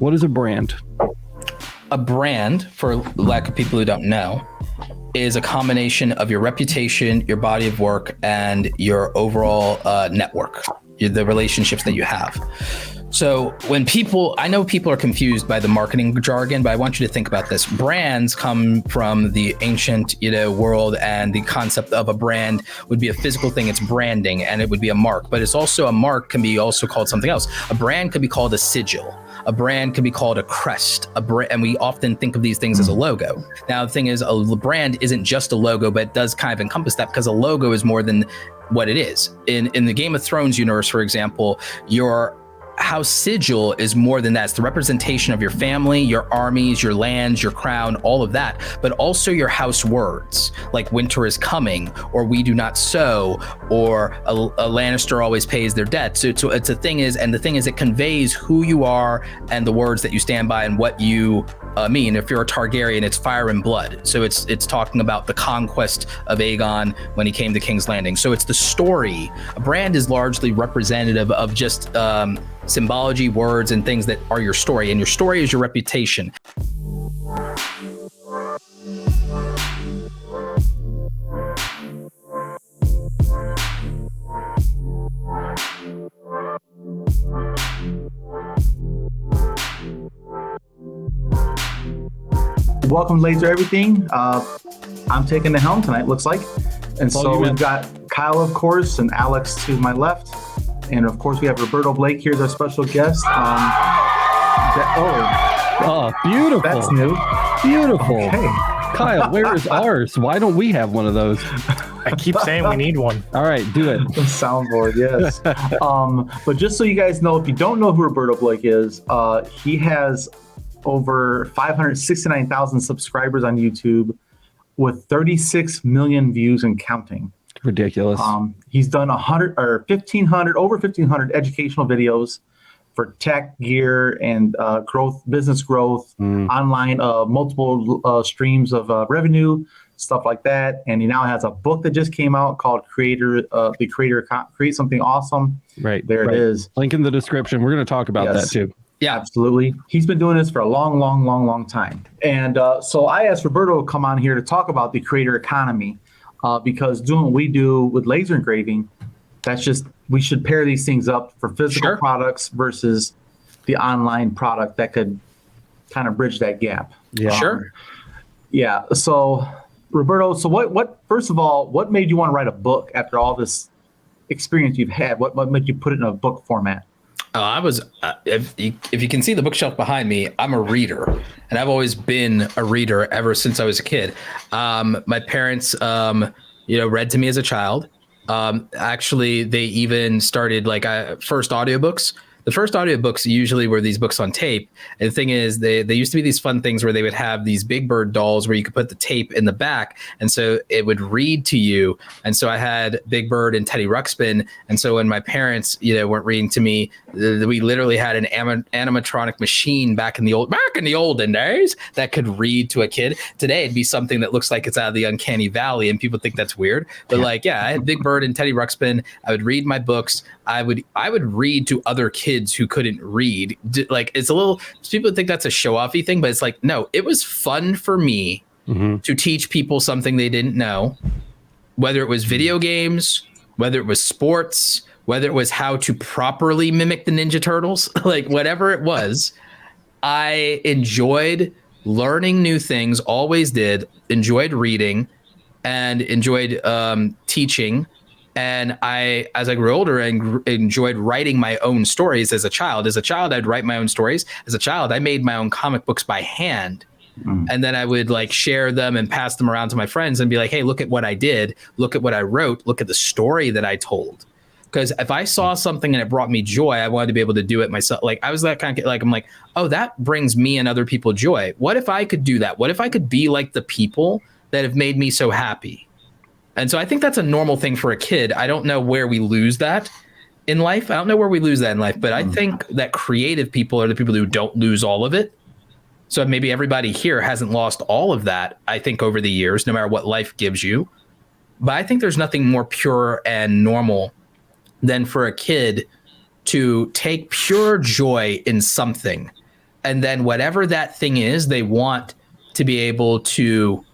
What is a brand? A brand, for lack of people who don't know, is a combination of your reputation, your body of work, and your overall network, the relationships that you have. So when I know people are confused by the marketing jargon, but I want you to think about this. Brands come from the ancient, world, and the concept of a brand would be a physical thing. It's branding, and it would be a mark, but it's also a mark can be also called something else. A brand could be called a sigil. A brand can be called a crest, and we often think of these things as a logo. Now, the thing is, a brand isn't just a logo, but it does kind of encompass that, because a logo is more than what it is. In the Game of Thrones universe, for example, your house sigil is more than that. It's the representation of your family, your armies, your lands, your crown, all of that, but also your house words, like winter is coming, or we do not sow, or a Lannister always pays their debt. So it's a thing is, and the thing is, it conveys who you are and the words that you stand by and what you mean. If you're a Targaryen, it's fire and blood. So it's talking about the conquest of Aegon when he came to King's Landing. So it's the story. A brand is largely representative of just symbology, words, and things that are your story, and your story is your reputation. Welcome to Laser Everything. I'm taking the helm tonight, looks like. And so we've got Kyle, of course, and Alex to my left. And of course, we have Roberto Blake here as our special guest. Beautiful. That's new. Beautiful. Okay. Kyle, where is ours? Why don't we have one of those? I keep saying we need one. All right, do it. Soundboard, yes. But just so you guys know, if you don't know who Roberto Blake is, he has over 569,000 subscribers on YouTube with 36 million views and counting. Ridiculous. He's done over 1,500 educational videos for tech, gear, and business growth, online, multiple streams of revenue, stuff like that. And he now has a book that just came out called Create Something Awesome. Right. There it is. Link in the description. We're going to talk about that too. Yeah, absolutely. He's been doing this for a long time. And so I asked Roberto to come on here to talk about the creator economy. Because doing what we do with laser engraving, we should pair these things up for physical products versus the online product that could kind of bridge that gap. Yeah. Sure. Yeah. So Roberto, first of all, what made you want to write a book after all this experience you've had? What made you put it in a book format? I was, if you can see the bookshelf behind me, I'm a reader, and I've always been a reader ever since I was a kid. My parents, read to me as a child. Actually, they even started first audiobooks. The first audiobooks usually were these books on tape. And the thing is, they used to be these fun things where they would have these Big Bird dolls where you could put the tape in the back. And so it would read to you. And so I had Big Bird and Teddy Ruxpin. And so when my parents, weren't reading to me, we literally had an animatronic machine back in the olden days that could read to a kid. Today, it'd be something that looks like it's out of the uncanny valley, and people think that's weird. But I had Big Bird and Teddy Ruxpin. I would read my books. I would read to other kids who couldn't read. It's a little, people think that's a show-offy thing, but it's like, no, it was fun for me to teach people something they didn't know, whether it was video games, whether it was sports, whether it was how to properly mimic the Ninja Turtles, whatever it was. I enjoyed learning new things, always did, enjoyed reading, and enjoyed teaching. And as I grew older, I enjoyed writing my own stories as a child. As a child, I'd write my own stories. As a child, I made my own comic books by hand. And then I would share them and pass them around to my friends and be like, hey, look at what I did. Look at what I wrote. Look at the story that I told. Because if I saw something and it brought me joy, I wanted to be able to do it myself. I was that kind of I'm like, oh, that brings me and other people joy. What if I could do that? What if I could be like the people that have made me so happy? And so I think that's a normal thing for a kid. I don't know where we lose that in life. I don't know where we lose that in life, but I think that creative people are the people who don't lose all of it. So maybe everybody here hasn't lost all of that, I think, over the years, no matter what life gives you. But I think there's nothing more pure and normal than for a kid to take pure joy in something And then whatever that thing is, they want to be able to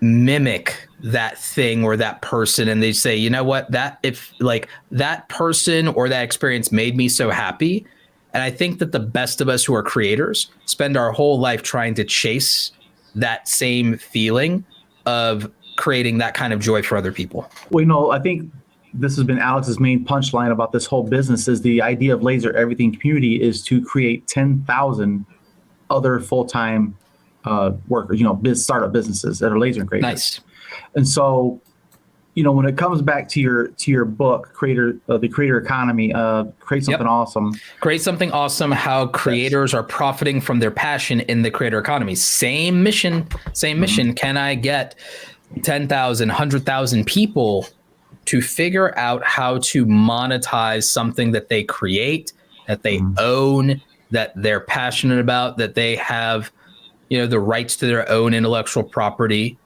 mimic that thing or that person. And they say, you know what, that if like that person or that experience made me so happy. And I think that the best of us who are creators spend our whole life trying to chase that same feeling of creating that kind of joy for other people. Well, I think this has been Alex's main punchline about this whole business is the idea of Laser Everything Community is to create 10,000 other full-time workers, startup businesses that are laser engravers. Nice. And so, when it comes back to your book, the creator economy, create something awesome. Create something awesome. How creators are profiting from their passion in the creator economy. Same mission. Can I get 10,000, 100,000 people to figure out how to monetize something that they create, that they own, that they're passionate about, that they have, the rights to their own intellectual property?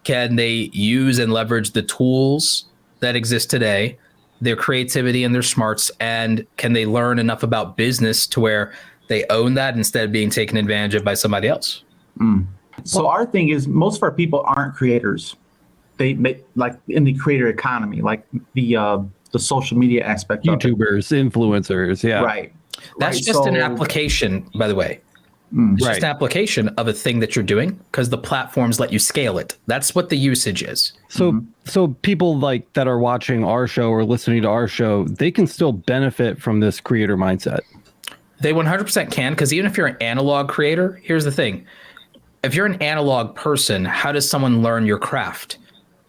Can they use and leverage the tools that exist today, their creativity and their smarts, and can they learn enough about business to where they own that instead of being taken advantage of by somebody else? So our thing is most of our people aren't creators. They make like in the creator economy, like the social media aspect. YouTubers, influencers, yeah. Right. That's just an application, by the way. It's just an application of a thing that you're doing because the platforms let you scale it. That's what the usage is. So people like that are watching our show or listening to our show, they can still benefit from this creator mindset. They 100% can, because even if you're an analog creator, here's the thing. If you're an analog person, how does someone learn your craft?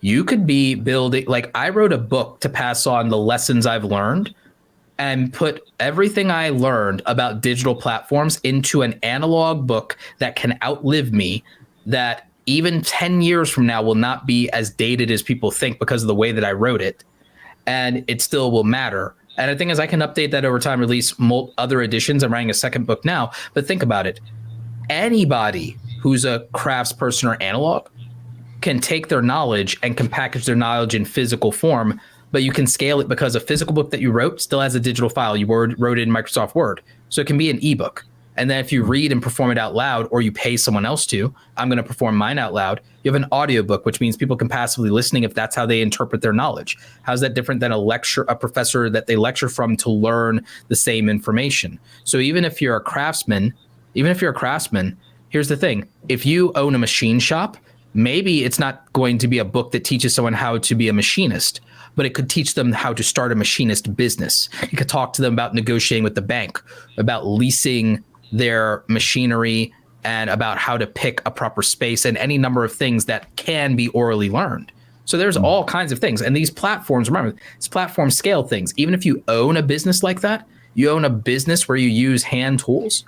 You could be building, like I wrote a book to pass on the lessons I've learned and put everything I learned about digital platforms into an analog book that can outlive me, that even 10 years from now will not be as dated as people think because of the way that I wrote it. And it still will matter. And the thing is, I can update that over time, release other editions. I'm writing a second book now. But think about it. Anybody who's a craftsperson or analog can take their knowledge and can package their knowledge in physical form, but you can scale it because a physical book that you wrote still has a digital file. You wrote it in Microsoft Word. So it can be an ebook. And then if you read and perform it out loud, or you pay someone else to, I'm going to perform mine out loud. You have an audiobook, which means people can passively listening if that's how they interpret their knowledge. How's that different than a professor that they lecture from to learn the same information? So even if you're a craftsman, here's the thing. If you own a machine shop, maybe it's not going to be a book that teaches someone how to be a machinist, but it could teach them how to start a machinist business. You could talk to them about negotiating with the bank, about leasing their machinery, and about how to pick a proper space, and any number of things that can be orally learned. So there's all kinds of things. And these platforms, remember, these platforms scale things. Even if you own a business like that, you own a business where you use hand tools,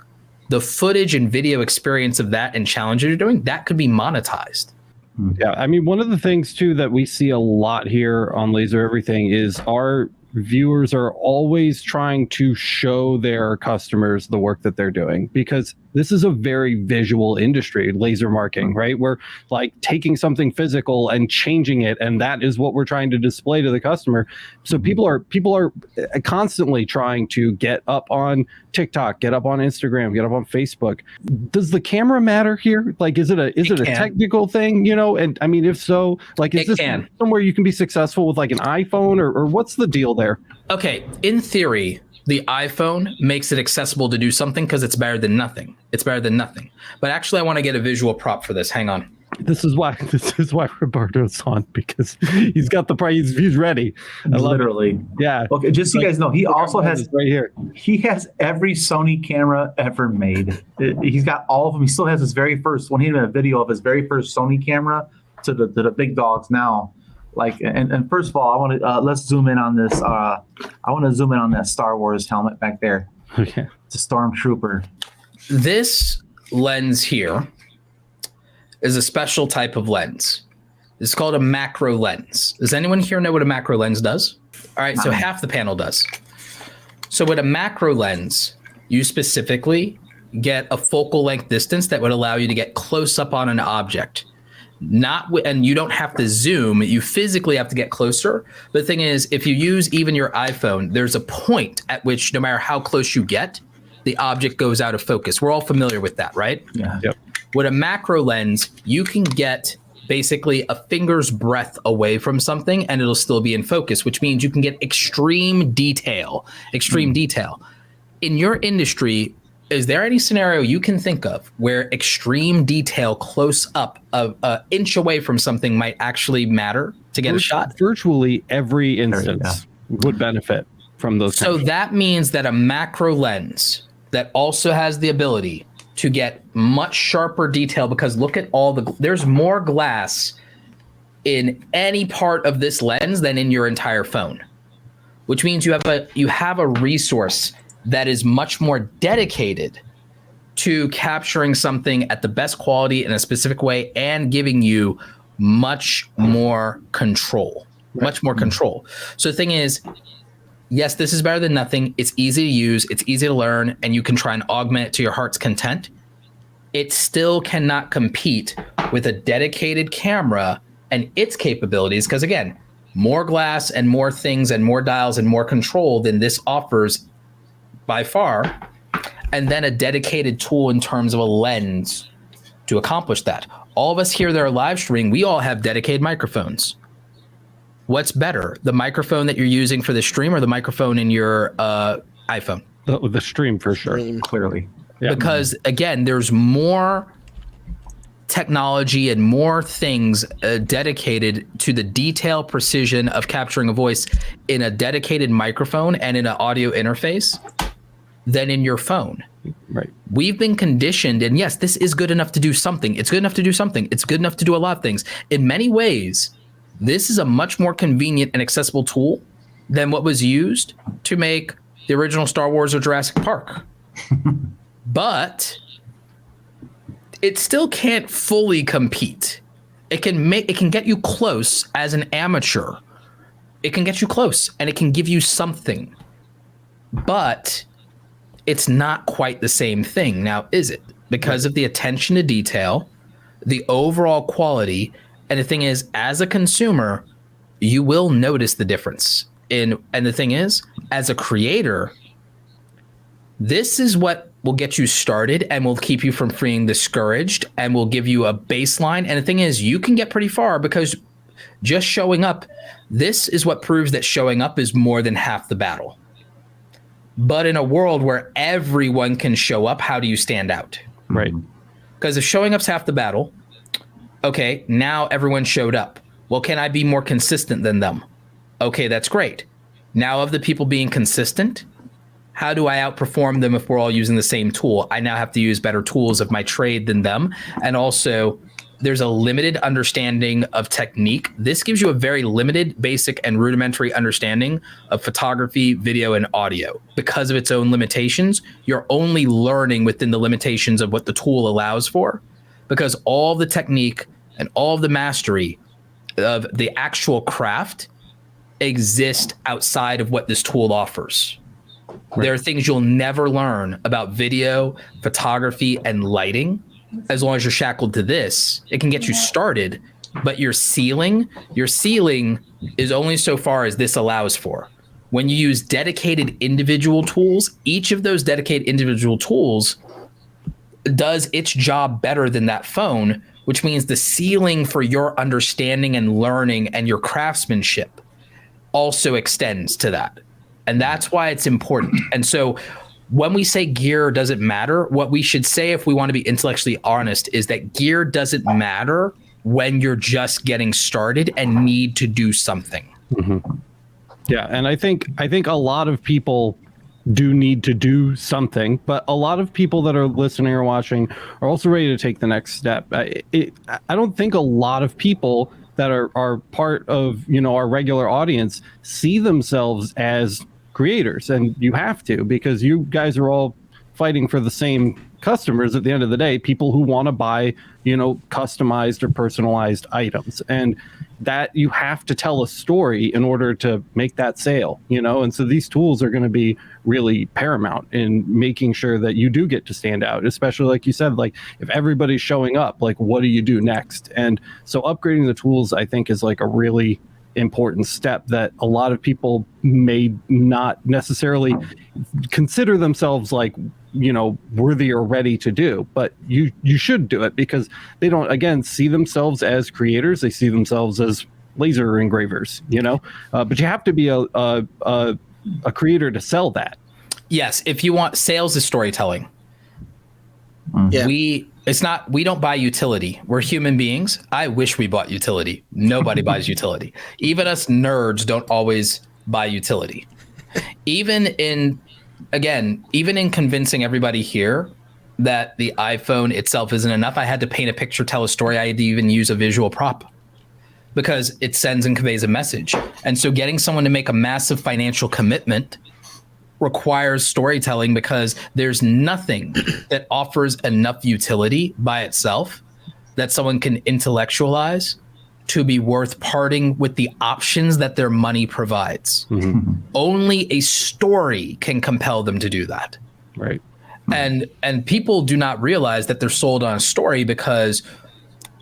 the footage and video experience of that and challenges you're doing, that could be monetized. Yeah, I mean, one of the things too that we see a lot here on Laser Everything is our viewers are always trying to show their customers the work that they're doing, because this is a very visual industry, laser marking, right? We're like taking something physical and changing it, and that is what we're trying to display to the customer. So people are constantly trying to get up on TikTok, get up on Instagram, get up on Facebook. Does the camera matter here? Like, is it a technical thing, And I mean, if so, like, is this somewhere you can be successful with like an iPhone, or what's the deal there? Okay, in theory, the iPhone makes it accessible to do something because it's better than nothing. But actually, I want to get a visual prop for this. Hang on. This is why Roberto's on, because he's got the price. He's ready. Literally. Yeah. Okay, just so you guys know, he also has right here. He has every Sony camera ever made. He's got all of them. He still has his very first one. He did a video of his very first Sony camera to the big dogs now. Like, and first of all, I want to let's zoom in on this. I want to zoom in on that Star Wars helmet back there. Okay. It's a Stormtrooper. This lens here is a special type of lens. It's called a macro lens. Does anyone here know what a macro lens does? All right, so half the panel does. So with a macro lens, you specifically get a focal length distance that would allow you to get close up on an object. And you don't have to zoom, you physically have to get closer. But the thing is, if you use even your iPhone, there's a point at which no matter how close you get, the object goes out of focus. We're all familiar with that, right? Yeah. Yep. With a macro lens, you can get basically a finger's breadth away from something and it'll still be in focus, which means you can get extreme detail. In your industry, is there any scenario you can think of where extreme detail close up of an inch away from something might actually matter to get a shot? Virtually every instance would benefit from those. So that means that a macro lens that also has the ability to get much sharper detail, because look at there's more glass in any part of this lens than in your entire phone, which means you have a resource that is much more dedicated to capturing something at the best quality in a specific way and giving you much more control. So the thing is, yes, this is better than nothing. It's easy to use, it's easy to learn, and you can try and augment it to your heart's content. It still cannot compete with a dedicated camera and its capabilities, because again, more glass and more things and more dials and more control than this offers by far, and then a dedicated tool in terms of a lens to accomplish that. All of us here that are live streaming, we all have dedicated microphones. What's better, the microphone that you're using for the stream or the microphone in your iPhone? The stream for sure. Clearly. Yeah. Because again, there's more technology and more things dedicated to the detail precision of capturing a voice in a dedicated microphone and in an audio interface than in your phone. Right. We've been conditioned, and yes, this is good enough to do something. It's good enough to do something. It's good enough to do a lot of things. In many ways, this is a much more convenient and accessible tool than what was used to make the original Star Wars or Jurassic Park. But it still can't fully compete. It can get you close as an amateur. It can get you close and it can give you something. But it's not quite the same thing. Now, is it? Because of the attention to detail, the overall quality, and the thing is, as a consumer, you will notice the difference. And the thing is, as a creator, this is what will get you started and will keep you from being discouraged and will give you a baseline. And the thing is, you can get pretty far because just showing up, this is what proves that showing up is more than half the battle. But in a world where everyone can show up, how do you stand out? Right. Because if showing up's half the battle, okay, now everyone showed up. Well, can I be more consistent than them? Okay, that's great. Now of the people being consistent, how do I outperform them if we're all using the same tool? I now have to use better tools of my trade than them. And also, there's a limited understanding of technique. This gives you a very limited, basic, and rudimentary understanding of photography, video, and audio. Because of its own limitations, you're only learning within the limitations of what the tool allows for, because all the technique and all of the mastery of the actual craft exist outside of what this tool offers. Right. There are things you'll never learn about video, photography, and lighting. As long as you're shackled to this, it can get you started, but your ceiling is only so far as this allows for. When you use dedicated individual tools, each of those dedicated individual tools does its job better than that phone, which means the ceiling for your understanding and learning and your craftsmanship also extends to that. And that's why it's important. And so when we say gear doesn't matter, what we should say, if we want to be intellectually honest, is that gear doesn't matter when you're just getting started and need to do something. Mm-hmm. Yeah, and I think a lot of people do need to do something, but a lot of people that are listening or watching are also ready to take the next step. I don't think a lot of people that are part of, our regular audience see themselves as creators, and you have to, because you guys are all fighting for the same customers at the end of the day, people who want to buy, customized or personalized items, and that you have to tell a story in order to make that sale, and so these tools are going to be really paramount in making sure that you do get to stand out, especially like you said, like if everybody's showing up, like what do you do next? And so upgrading the tools, I think, is like a really important step that a lot of people may not necessarily consider themselves like, worthy or ready to do, but you should do it because they don't, again, see themselves as creators. They see themselves as laser engravers, but you have to be a creator to sell that. Yes. If you want, sales is storytelling. Yeah. We don't buy utility. We're human beings. I wish we bought utility. Nobody buys utility. Even us nerds don't always buy utility. Even in convincing everybody here that the iPhone itself isn't enough, I had to paint a picture, tell a story. I had to even use a visual prop because it sends and conveys a message. And so getting someone to make a massive financial commitment requires storytelling because there's nothing that offers enough utility by itself that someone can intellectualize to be worth parting with the options that their money provides. Mm-hmm. Only a story can compel them to do that. Right. And people do not realize that they're sold on a story because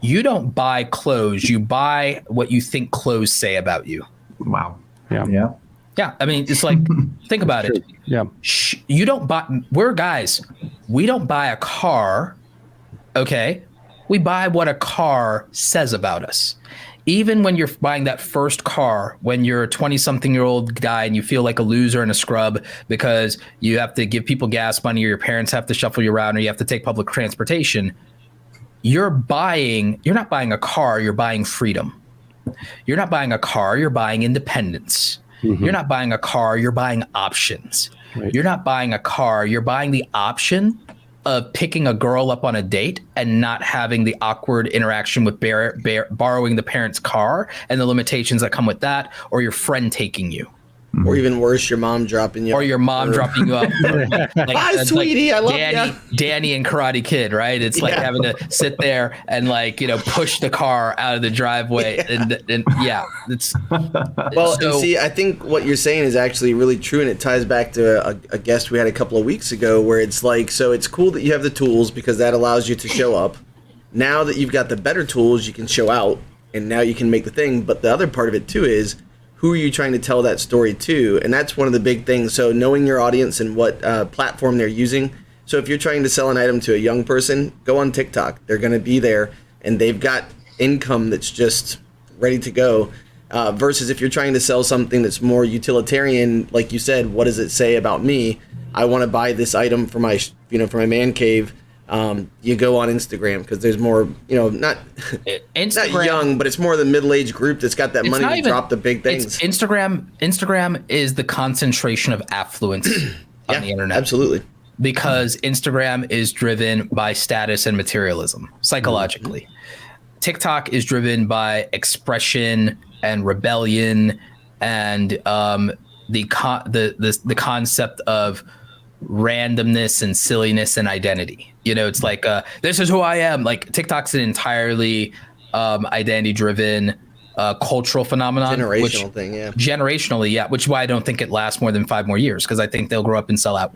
you don't buy clothes, you buy what you think clothes say about you. Wow. Yeah. Yeah. Yeah, I mean, it's like, think about it. Yeah. You don't buy, we're guys, we don't buy a car, okay? We buy what a car says about us. Even when you're buying that first car, when you're a 20-something-year-old guy and you feel like a loser and a scrub because you have to give people gas money or your parents have to shuffle you around or you have to take public transportation, you're not buying a car, you're buying freedom. You're not buying a car, you're buying independence. Mm-hmm. You're not buying a car, you're buying options. Right. You're not buying a car, you're buying the option of picking a girl up on a date and not having the awkward interaction with borrowing the parent's car and the limitations that come with that, or your friend taking you. Or even worse, your mom dropping you or your mom dropping you up. Like, hi, sweetie, like I love you. Danny and Karate Kid, right? It's like having to sit there and push the car out of the driveway. And yeah, it's well. And see, I think what you're saying is actually really true, and it ties back to a guest we had a couple of weeks ago, where it's like, so it's cool that you have the tools because that allows you to show up. Now that you've got the better tools, you can show out, and now you can make the thing. But the other part of it too is, who are you trying to tell that story to? And that's one of the big things. So knowing your audience and what platform they're using. So if you're trying to sell an item to a young person, go on TikTok. They're going to be there and they've got income that's just ready to go. Versus if you're trying to sell something that's more utilitarian, like you said, what does it say about me? I want to buy this item for my, for my man cave. You go on Instagram because there's more, not young, but it's more the middle-aged group that's got that money to drop the big things. Instagram is the concentration of affluence on the internet. Absolutely. Because Instagram is driven by status and materialism psychologically. Mm-hmm. TikTok is driven by expression and rebellion and the concept of randomness and silliness and identity. It's like this is who I am. Like TikTok's an entirely identity driven cultural phenomenon, generationally, which is why I don't think it lasts more than 5 more years, because I think they'll grow up and sell out.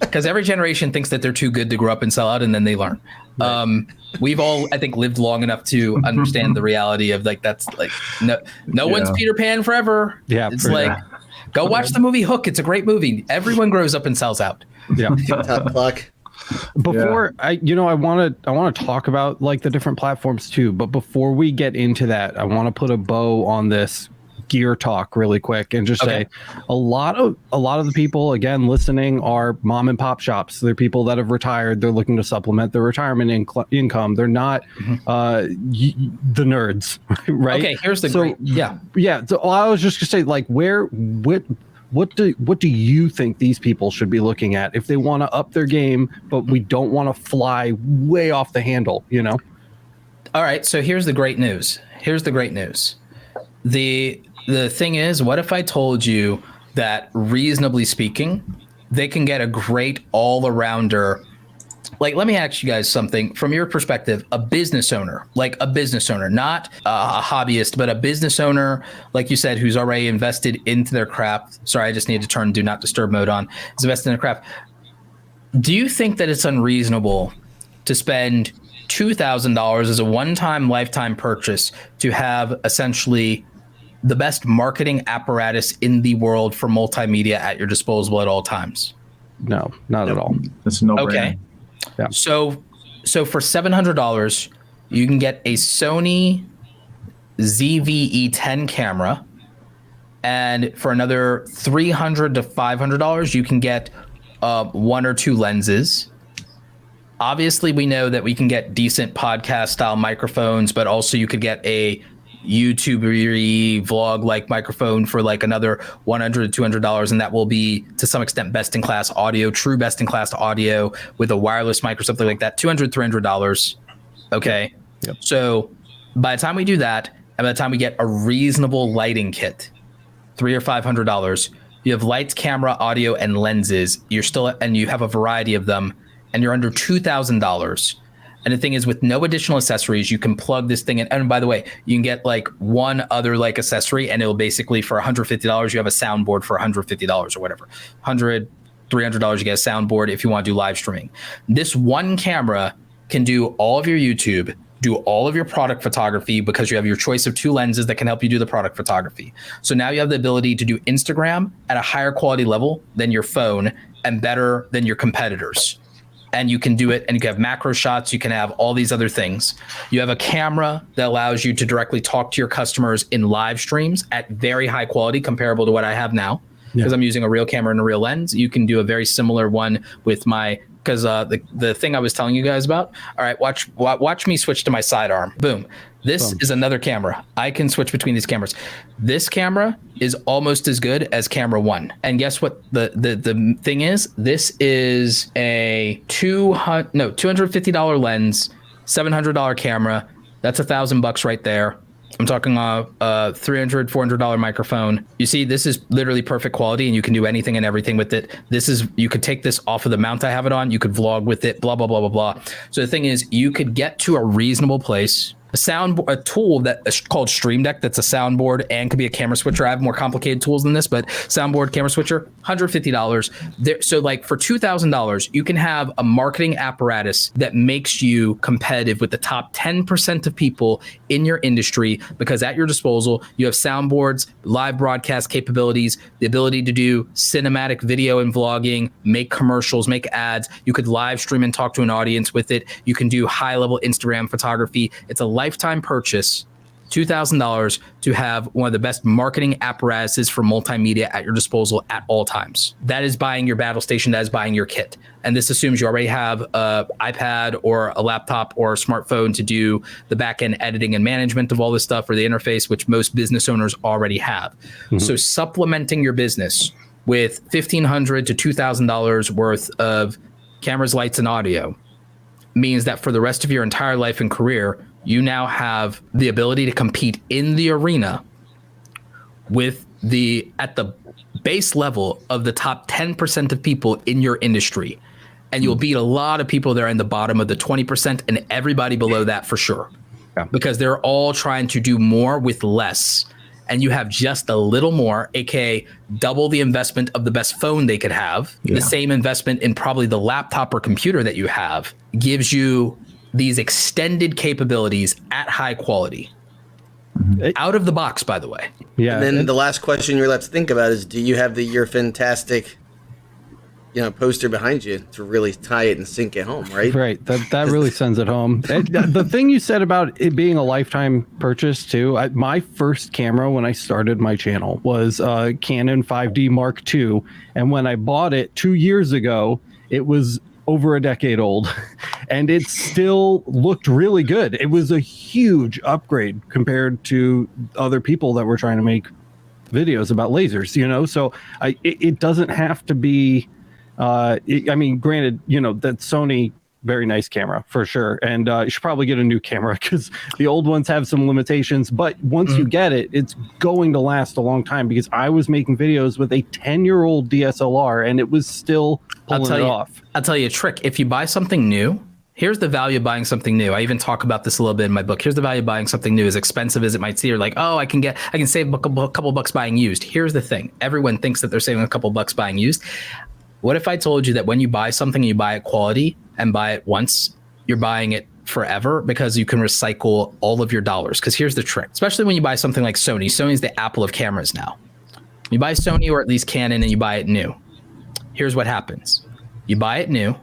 Because every generation thinks that they're too good to grow up and sell out, and then they learn. Right. We've all, I think, lived long enough to understand the reality of that's no one's Peter Pan forever. Yeah, it's go watch the movie Hook. It's a great movie. Everyone grows up and sells out. Yeah. TikTok clock. Before I want to talk about the different platforms too, but before we get into that, I want to put a bow on this gear talk really quick and just say a lot of the people again listening are mom and pop shops. They're people that have retired. They're looking to supplement their retirement income. They're not the nerds, right? Okay, here's the So I was just gonna say what do you think these people should be looking at if they want to up their game, but we don't want to fly way off the handle, All right, so here's the great news. The thing is, what if I told you that reasonably speaking, they can get a great all-arounder. Let me ask you guys something from your perspective, a business owner, not a hobbyist, but a business owner, like you said, who's already invested into their craft. Sorry, I just need to turn do not disturb mode on. Is invested in their craft. Do you think that it's unreasonable to spend $2,000 is a one-time lifetime purchase to have essentially the best marketing apparatus in the world for multimedia at your disposal at all times. No, not at all. That's a no-brainer. Okay. Yeah. So for $700, you can get a Sony ZV-E10 camera, and for another $300 to $500, you can get 1 or 2 lenses. Obviously, we know that we can get decent podcast style microphones, but also you could get a YouTube vlog like microphone for like another $100 to $200, and that will be to some extent best in class audio, true best in class audio with a wireless mic or something like that. $200, $300. Okay. Yep. So by the time we do that, and by the time we get a reasonable lighting kit, $300 or $500, you have lights, camera, audio, and lenses. You have a variety of them, and you're under $2,000. And the thing is, with no additional accessories, you can plug this thing in. And by the way, you can get like one other like accessory, and it'll basically for $150, you have a soundboard for $150 or whatever. $100, $300, you get a soundboard if you want to do live streaming. This one camera can do all of your YouTube, do all of your product photography, because you have your choice of 2 lenses that can help you do the product photography. So now you have the ability to do Instagram at a higher quality level than your phone and better than your competitors. And you can do it, and you can have macro shots, you can have all these other things. You have a camera that allows you to directly talk to your customers in live streams at very high quality, comparable to what I have now, because I'm using a real camera and a real lens. You can do a very similar one with my, because the thing I was telling you guys about. All right, watch me switch to my sidearm. Boom. This is another camera. I can switch between these cameras. This camera is almost as good as camera 1. And guess what the thing is? This is a $250 lens, $700 camera. That's $1,000 right there. I'm talking $300, $400 microphone. You see, this is literally perfect quality, and you can do anything and everything with it. You could take this off of the mount I have it on. You could vlog with it, blah, blah, blah, blah, blah. So the thing is, you could get to a reasonable place. A tool that is called Stream Deck, that's a soundboard and could be a camera switcher. I have more complicated tools than this, but soundboard, camera switcher, $150. So like for $2,000, you can have a marketing apparatus that makes you competitive with the top 10% of people in your industry, because at your disposal, you have soundboards, live broadcast capabilities, the ability to do cinematic video and vlogging, make commercials, make ads. You could live stream and talk to an audience with it. You can do high level Instagram photography. It's a lifetime purchase, $2,000, to have one of the best marketing apparatuses for multimedia at your disposal at all times. That is buying your battle station. That is buying your kit. And this assumes you already have an iPad or a laptop or a smartphone to do the back-end editing and management of all this stuff, or the interface, which most business owners already have. Mm-hmm. So supplementing your business with $1,500 to $2,000 worth of cameras, lights, and audio means that for the rest of your entire life and career, you now have the ability to compete in the arena with at the base level of the top 10% of people in your industry. And you'll beat a lot of people that are in the bottom of the 20% and everybody below that for sure. Yeah. Because they're all trying to do more with less. And you have just a little more, aka double the investment of the best phone they could have. Yeah. The same investment in probably the laptop or computer that you have gives you these extended capabilities at high quality. Out of the box, by the way. Yeah. And then the last question you're left to think about is, do you have your fantastic, poster behind you to really tie it and sink it home, right? Right. That really sends it home. The thing you said about it being a lifetime purchase too, my first camera when I started my channel was a Canon 5D Mark II. And when I bought it 2 years ago, it was over a decade old, and it still looked really good. It was a huge upgrade compared to other people that were trying to make videos about lasers, so it doesn't have to be, granted, that Sony, very nice camera for sure. And you should probably get a new camera because the old ones have some limitations, but once you get it, it's going to last a long time, because I was making videos with a 10-year-old DSLR and it was still pulling it off. I'll tell you a trick. If you buy something new, here's the value of buying something new. I even talk about this a little bit in my book. Here's the value of buying something new. As expensive as it might seem, you're like, oh, I can save a couple bucks buying used. Here's the thing. Everyone thinks that they're saving a couple bucks buying used. What if I told you that when you buy something and you buy it quality and buy it once, you're buying it forever because you can recycle all of your dollars. Because here's the trick, especially when you buy something like Sony. Sony's the Apple of cameras now. You buy Sony or at least Canon and you buy it new. Here's what happens. You buy it new,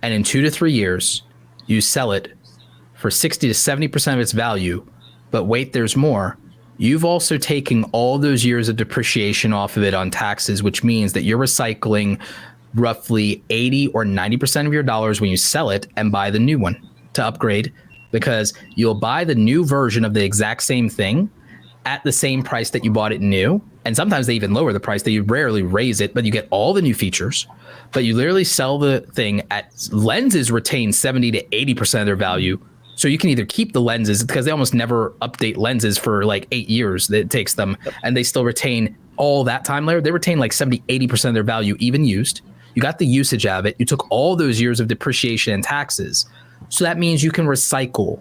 and in 2 to 3 years, you sell it for 60 to 70% of its value. But wait, there's more. You've also taken all those years of depreciation off of it on taxes, which means that you're recycling roughly 80 or 90% of your dollars when you sell it and buy the new one to upgrade, because you'll buy the new version of the exact same thing at the same price that you bought it new. And sometimes they even lower the price. They rarely raise it, but you get all the new features. But you literally sell the thing at lenses retain 70 to 80% of their value. So you can either keep the lenses, because they almost never update lenses for like 8 years that it takes them, and they still retain all that time later. They retain like 70, 80% of their value, even used. You got the usage out of it. You took all those years of depreciation and taxes. So that means you can recycle.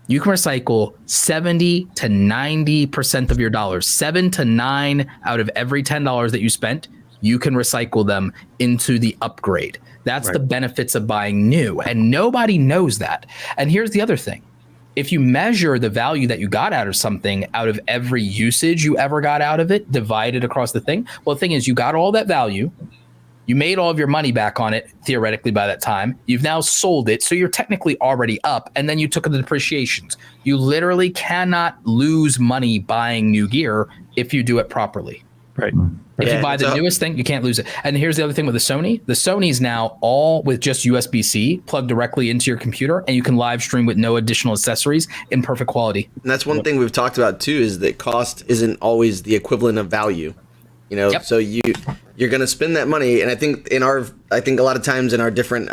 You can recycle 70 to 90% of your dollars. 7 to 9 out of every $10 that you spent, you can recycle them into the upgrade. That's the benefits of buying new. And nobody knows that. And here's the other thing. If you measure the value that you got out of something out of every usage you ever got out of it, divided across the thing, well, the thing is, you got all that value. You made all of your money back on it, theoretically, by that time. You've now sold it, so you're technically already up, and then you took the depreciations. You literally cannot lose money buying new gear if you do it properly. Right. If you buy the newest thing, you can't lose it. And here's the other thing with the Sony. The Sony's now all with just USB-C plugged directly into your computer, and you can live stream with no additional accessories in perfect quality. And that's one thing we've talked about too, is that cost isn't always the equivalent of value. You know, so you're going to spend that money. And I think a lot of times in our different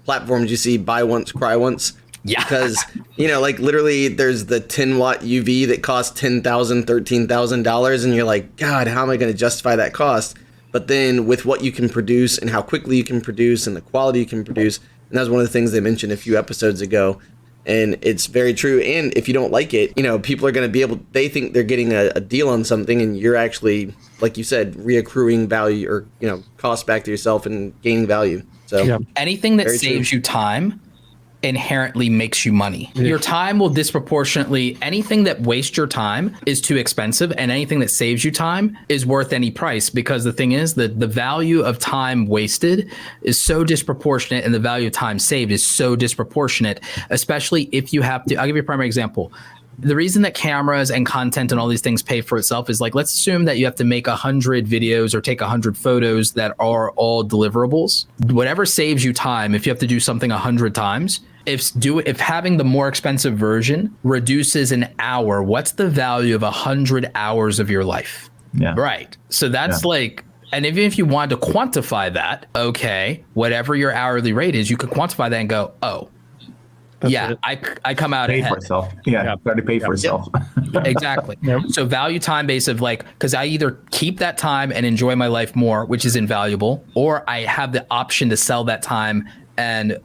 platforms, you see buy once, cry once. Yeah. Because, you know, like literally there's the 10-watt UV that costs $10,000, $13,000. And you're like, God, how am I going to justify that cost? But then with what you can produce and how quickly you can produce and the quality you can produce. And that was one of the things they mentioned a few episodes ago. And it's very true. And if you don't like it, you know, people are going to be able, they think they're getting a deal on something, and you're actually, like you said, reaccruing value or, you know, cost back to yourself and gaining value. So anything that saves you time inherently makes you money. Your time will disproportionately, anything that wastes your time is too expensive, and anything that saves you time is worth any price, because the thing is that the value of time wasted is so disproportionate and the value of time saved is so disproportionate, especially if you have to. I'll give you a primary example. The reason that cameras and content and all these things pay for itself is, like, let's assume that you have to make 100 videos or take 100 photos that are all deliverables. Whatever saves you time, if you have to do something 100 times, if having the more expensive version reduces an hour, what's the value of 100 hours of your life? Yeah. Right. So that's like, and even if you wanted to quantify that, okay, whatever your hourly rate is, you could quantify that and go, oh, I come out Paid ahead. for itself. Yeah, already paid for itself. Exactly. So value time base of, like, because I either keep that time and enjoy my life more, which is invaluable, or I have the option to sell that time and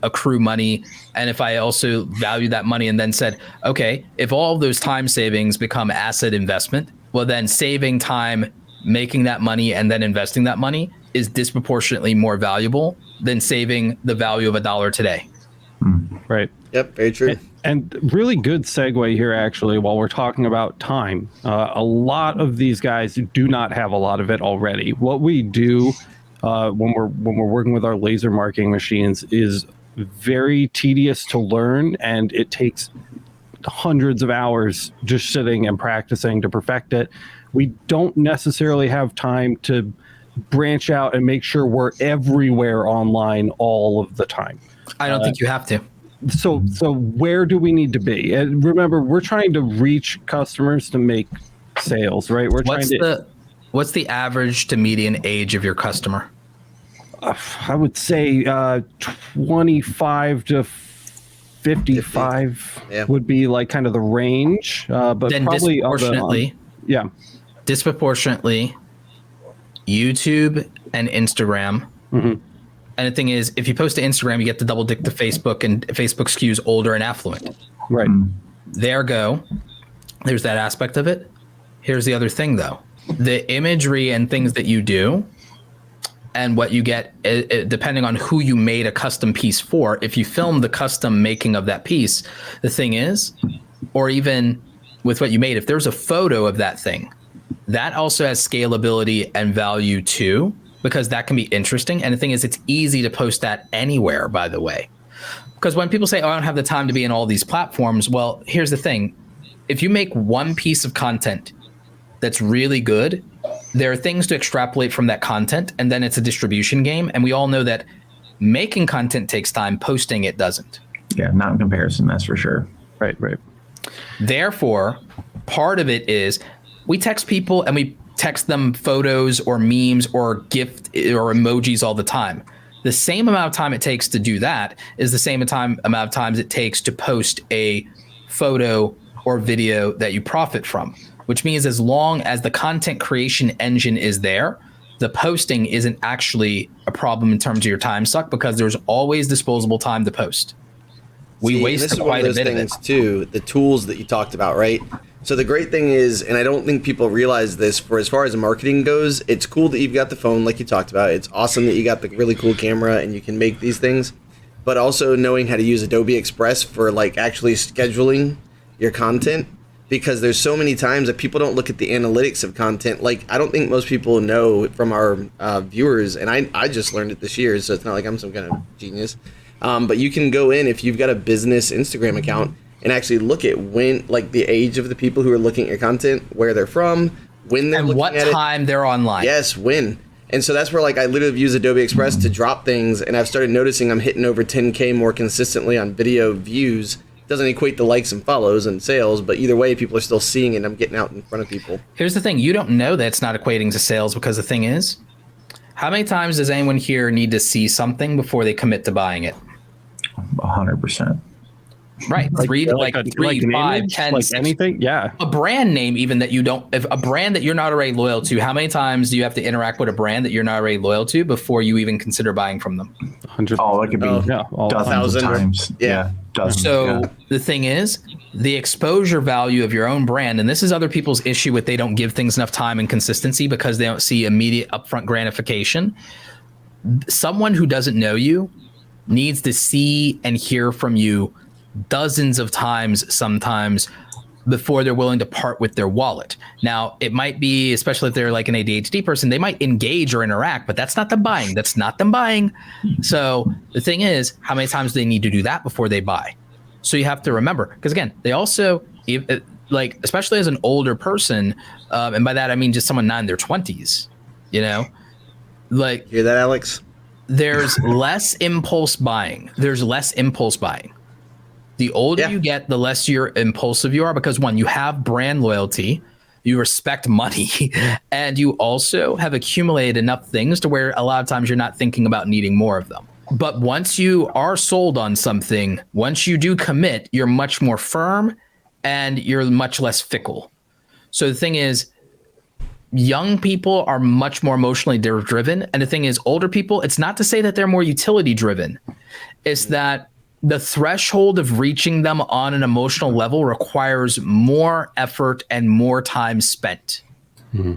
accrue money. And if I also value that money and then said, okay, if all of those time savings become asset investment, well, then saving time, making that money, and then investing that money is disproportionately more valuable than saving the value of $1 today. Right. Yep, very true. And really good segue here, actually, while we're talking about time. A lot of these guys do not have a lot of it already. What we do when we're working with our laser marking machines is very tedious to learn, and it takes hundreds of hours just sitting and practicing to perfect it. We don't necessarily have time to branch out and make sure we're everywhere online all of the time. I don't think you have to. So where do we need to be? And remember, we're trying to reach customers to make sales, right? What's the average to median age of your customer? I would say 25 to 55 would be like kind of the range, but then probably disproportionately YouTube and Instagram. Mm-hmm. And the thing is, if you post to Instagram, you get to double dip to Facebook, and Facebook skews older and affluent. Right. There's that aspect of it. Here's the other thing, though. The imagery and things that you do and what you get, depending on who you made a custom piece for. If you film the custom making of that piece, the thing is, or even with what you made, if there's a photo of that thing, that also has scalability and value too, because that can be interesting. And the thing is, it's easy to post that anywhere, by the way. Because when people say, oh, I don't have the time to be in all these platforms, well, here's the thing. If you make one piece of content that's really good, there are things to extrapolate from that content, and then it's a distribution game. And we all know that making content takes time, posting it doesn't. Yeah, not in comparison, that's for sure. Right. Therefore, part of it is we text people and we text them photos or memes or gift or emojis all the time. The same amount of time it takes to do that is the same amount of times it takes to post a photo or video that you profit from, which means as long as the content creation engine is there, the posting isn't actually a problem in terms of your time suck, because there's always disposable time to post. We waste quite a bit of it. Too, the tools that you talked about, right? So the great thing is, and I don't think people realize this, for as far as marketing goes, it's cool that you've got the phone like you talked about. It's awesome that you got the really cool camera and you can make these things, but also knowing how to use Adobe Express for like actually scheduling your content, because there's so many times that people don't look at the analytics of content. Like, I don't think most people know from our viewers, and I just learned it this year, so it's not like I'm some kind of genius. But you can go in, if you've got a business Instagram account, and actually look at when, like, the age of the people who are looking at your content, where they're from, when they're looking at it. And what time they're online. Yes, when. And so that's where, like, I literally use Adobe Express to drop things, and I've started noticing I'm hitting over 10K more consistently on video views. Doesn't equate to likes and follows and sales, but either way, people are still seeing it, and I'm getting out in front of people. Here's the thing. You don't know that it's not equating to sales, because the thing is, how many times does anyone here need to see something before they commit to buying it? 100%. Right. Like 3, an 5, image, 10, like 6. anything. Yeah. A brand name, even that you don't, if a brand that you're not already loyal to, how many times do you have to interact with a brand that you're not already loyal to before you even consider buying from them? 100. Oh, it could be dozens of 1,000. times. Yeah. Dozens. So the thing is, the exposure value of your own brand, and this is other people's issue with they don't give things enough time and consistency because they don't see immediate upfront gratification. Someone who doesn't know you needs to see and hear from you dozens of times sometimes before they're willing to part with their wallet. Now, it might be, especially if they're like an ADHD person, they might engage or interact, but that's not them buying. That's not them buying. So the thing is, how many times do they need to do that before they buy? So you have to remember, because again, they also, like, especially as an older person, and by that I mean just someone not in their 20s, you know, like, Hear that, Alex? there's less impulse buying. The older you get, the less you're impulsive you are, because one, you have brand loyalty, you respect money, and you also have accumulated enough things to where a lot of times you're not thinking about needing more of them. But once you are sold on something, once you do commit, you're much more firm and you're much less fickle. So the thing is, young people are much more emotionally driven. And the thing is, older people, it's not to say that they're more utility driven. It's that the threshold of reaching them on an emotional level requires more effort and more time spent. Mm-hmm.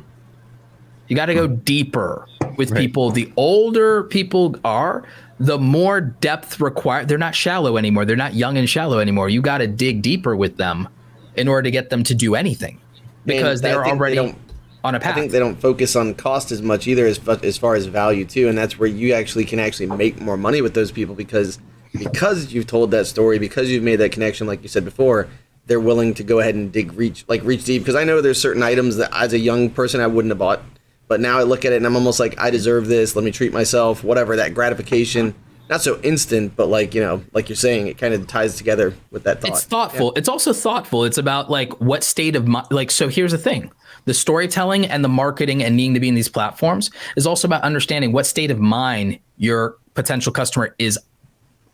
You got to go deeper with people. The older people are, the more depth required. They're not shallow anymore. They're not young and shallow anymore. You got to dig deeper with them in order to get them to do anything, because they're already on a path. I think they don't focus on cost as much either, as far as value too. And that's where you can actually make more money with those people, because you've told that story, because you've made that connection, like you said before, they're willing to go ahead and reach deep. Because I know there's certain items that as a young person I wouldn't have bought, but now I look at it and I'm almost like, I deserve this. Let me treat myself. Whatever, that gratification, not so instant, but like, you know, like you're saying, it kind of ties together with that thought. It's thoughtful. Yeah. It's also thoughtful. It's about like what state of mind. Like, so here's the thing: the storytelling and the marketing and needing to be in these platforms is also about understanding what state of mind your potential customer is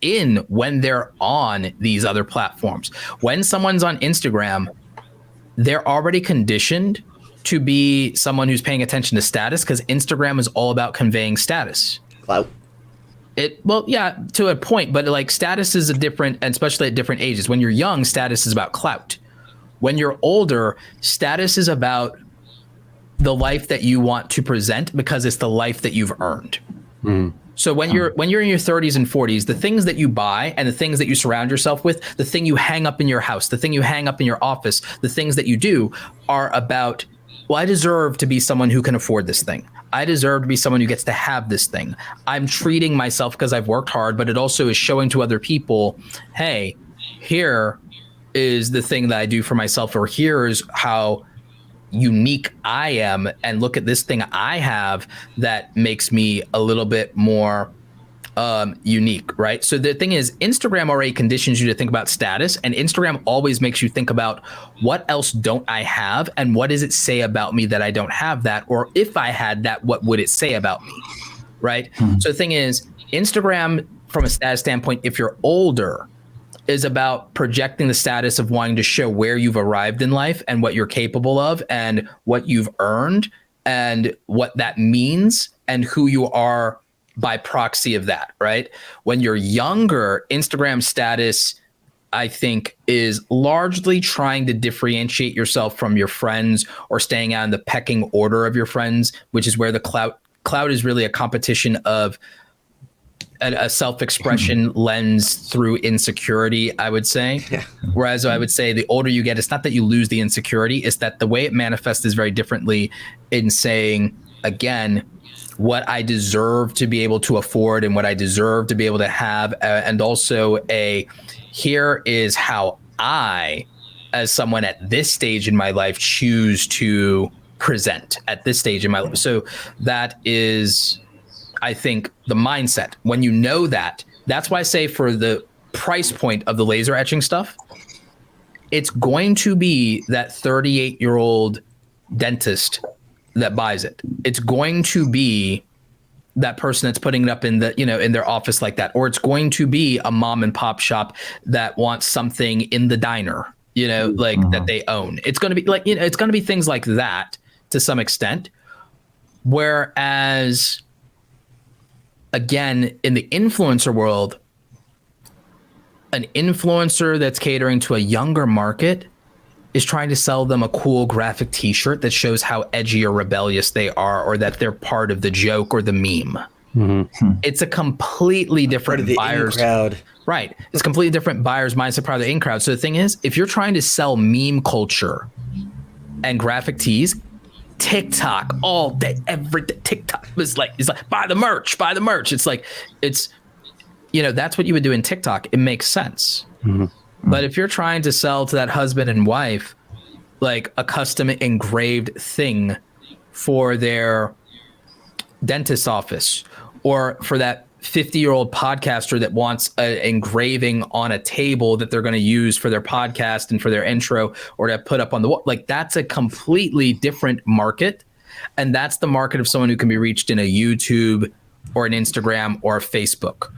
in when they're on these other platforms. When someone's on Instagram, they're already conditioned to be someone who's paying attention to status, because Instagram is all about conveying status. Clout. Well, yeah, to a point, but like status is a different, and especially at different ages. When you're young, status is about clout. When you're older, status is about the life that you want to present, because it's the life that you've earned. So when you're in your 30s and 40s, the things that you buy and the things that you surround yourself with, the thing you hang up in your house, the thing you hang up in your office, the things that you do are about, well, I deserve to be someone who can afford this thing. I deserve to be someone who gets to have this thing. I'm treating myself because I've worked hard, but it also is showing to other people, hey, here is the thing that I do for myself, or here's how unique I am, and look at this thing I have that makes me a little bit more unique, right? So the thing is, Instagram already conditions you to think about status, and Instagram always makes you think about what else don't I have, and what does it say about me that I don't have that, or if I had that, what would it say about me, right? So the thing is, Instagram, from a status standpoint, if you're older, is about projecting the status of wanting to show where you've arrived in life and what you're capable of and what you've earned and what that means and who you are by proxy of that, right? When you're younger, Instagram status, I think, is largely trying to differentiate yourself from your friends or staying out in the pecking order of your friends, which is where the cloud is really a competition of a self-expression lens through insecurity, I would say. Yeah. Whereas I would say the older you get, it's not that you lose the insecurity, it's that the way it manifests is very differently in saying, again, what I deserve to be able to afford and what I deserve to be able to have. And also here is how I, as someone at this stage in my life, choose to present at this stage in my life. So that is, I think, the mindset. When you know that, that's why I say for the price point of the laser etching stuff, it's going to be that 38-year-old dentist that buys it. It's going to be that person that's putting it up in the, in their office like that, or it's going to be a mom and pop shop that wants something in the diner, that they own. It's going to be like, it's going to be things like that to some extent. Whereas, again, in the influencer world, an influencer that's catering to a younger market is trying to sell them a cool graphic t-shirt that shows how edgy or rebellious they are, or that they're part of the joke or the meme. It's a completely different buyer's crowd. Right. It's a completely different buyer's mindset, part of the in crowd. So the thing is, if you're trying to sell meme culture and graphic tees, TikTok all day, every day. TikTok is like buy the merch. It's like, that's what you would do in TikTok. It makes sense. But if you're trying to sell to that husband and wife, like a custom engraved thing for their dentist's office, or for that 50-year-old podcaster that wants an engraving on a table that they're going to use for their podcast and for their intro, or to put up on the wall, like, that's a completely different market. And that's the market of someone who can be reached in a YouTube or an Instagram or a Facebook.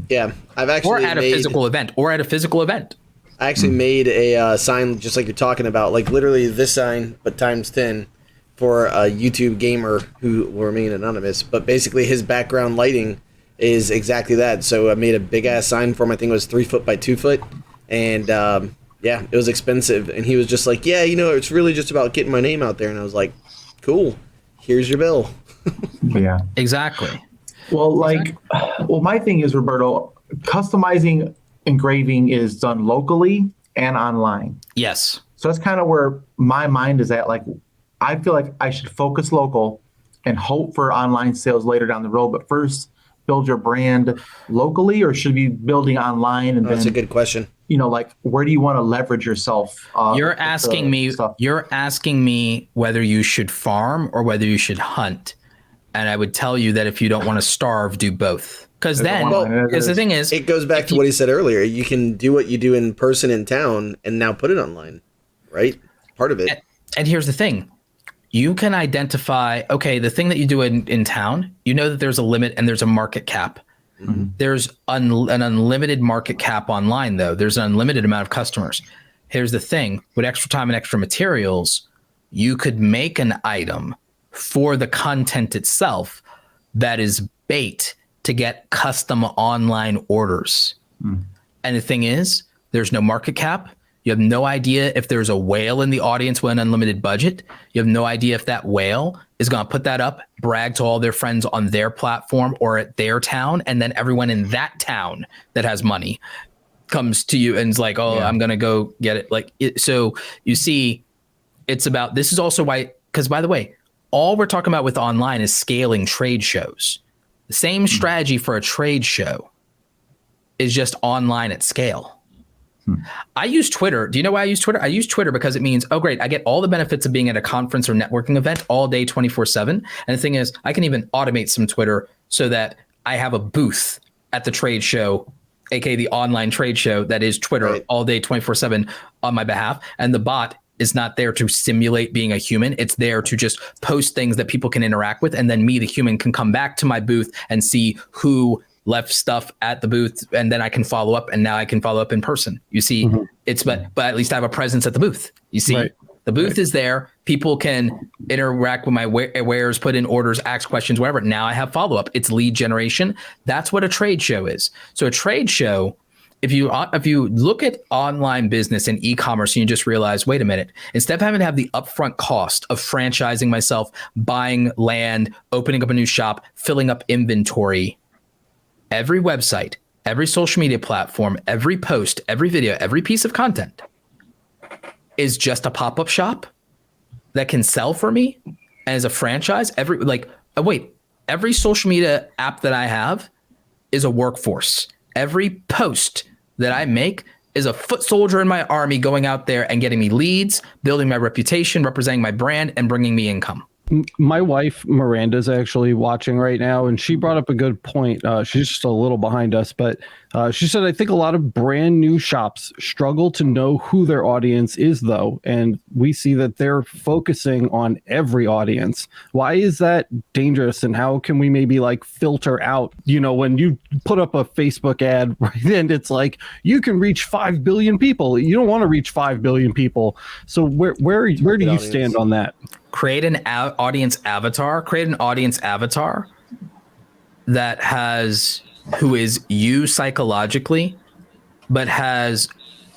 Yeah, I've actually or at a physical event. I actually made a sign just like you're talking about, like literally this sign, but times 10, for a YouTube gamer who will remain anonymous. But basically his background lighting is exactly that. So I made a big ass sign for him. I think it was 3 foot by 2 foot. And it was expensive. And he was just like, yeah, it's really just about getting my name out there. And I was like, cool, here's your bill. Yeah, exactly. Well, my thing is, Roberto, customizing engraving is done locally and online. Yes. So that's kind of where my mind is at. Like, I feel like I should focus local and hope for online sales later down the road. But first, build your brand locally, or should we be building online? And that's a good question. Where do you want to leverage yourself? You're asking me whether you should farm or whether you should hunt. And I would tell you that if you don't want to starve, do both. Because the thing is, it goes back to what he said earlier. You can do what you do in person in town and now put it online, right? Part of it. And here's the thing. You can identify, the thing that you do in town, that there's a limit and there's a market cap. There's an unlimited market cap online, though. There's an unlimited amount of customers. Here's the thing. With extra time and extra materials, you could make an item for the content itself that is bait to get custom online orders. And the thing is, there's no market cap. You have no idea if there's a whale in the audience with an unlimited budget. You have no idea if that whale is going to put that up, brag to all their friends on their platform or at their town, and then everyone in that town that has money comes to you and is like, oh, I'm going to go get it. Like, so you see, it's about, this is also why, because by the way, all we're talking about with online is scaling trade shows. The same strategy for a trade show is just online at scale. I use Twitter. Do you know why I use Twitter? I use Twitter because it means, oh, great, I get all the benefits of being at a conference or networking event all day, 24/7. And the thing is, I can even automate some Twitter so that I have a booth at the trade show, aka the online trade show that is Twitter all day, 24/7 on my behalf. And the bot is not there to simulate being a human. It's there to just post things that people can interact with. And then me, the human, can come back to my booth and see who left stuff at the booth, and then I can follow up, and now I can follow up in person. You see, but at least I have a presence at the booth. You see, the booth is there. People can interact with my wares, put in orders, ask questions, whatever. Now I have follow up. It's lead generation. That's what a trade show is. So a trade show, if you look at online business and e-commerce and you just realize, wait a minute, instead of having to have the upfront cost of franchising myself, buying land, opening up a new shop, filling up inventory, every website, every social media platform, every post, every video, every piece of content is just a pop-up shop that can sell for me as a franchise. Every social media app that I have is a workforce. Every post that I make is a foot soldier in my army going out there and getting me leads, building my reputation, representing my brand, and bringing me income. My wife, Miranda's actually watching right now, and she brought up a good point. She's just a little behind us, but she said, I think a lot of brand new shops struggle to know who their audience is, though. And we see that they're focusing on every audience. Why is that dangerous? And how can we maybe like filter out, when you put up a Facebook ad, right, and it's like, you can reach 5 billion people. You don't want to reach 5 billion people. So where do you stand on that? Create an audience avatar. Create an audience avatar who is you psychologically, but has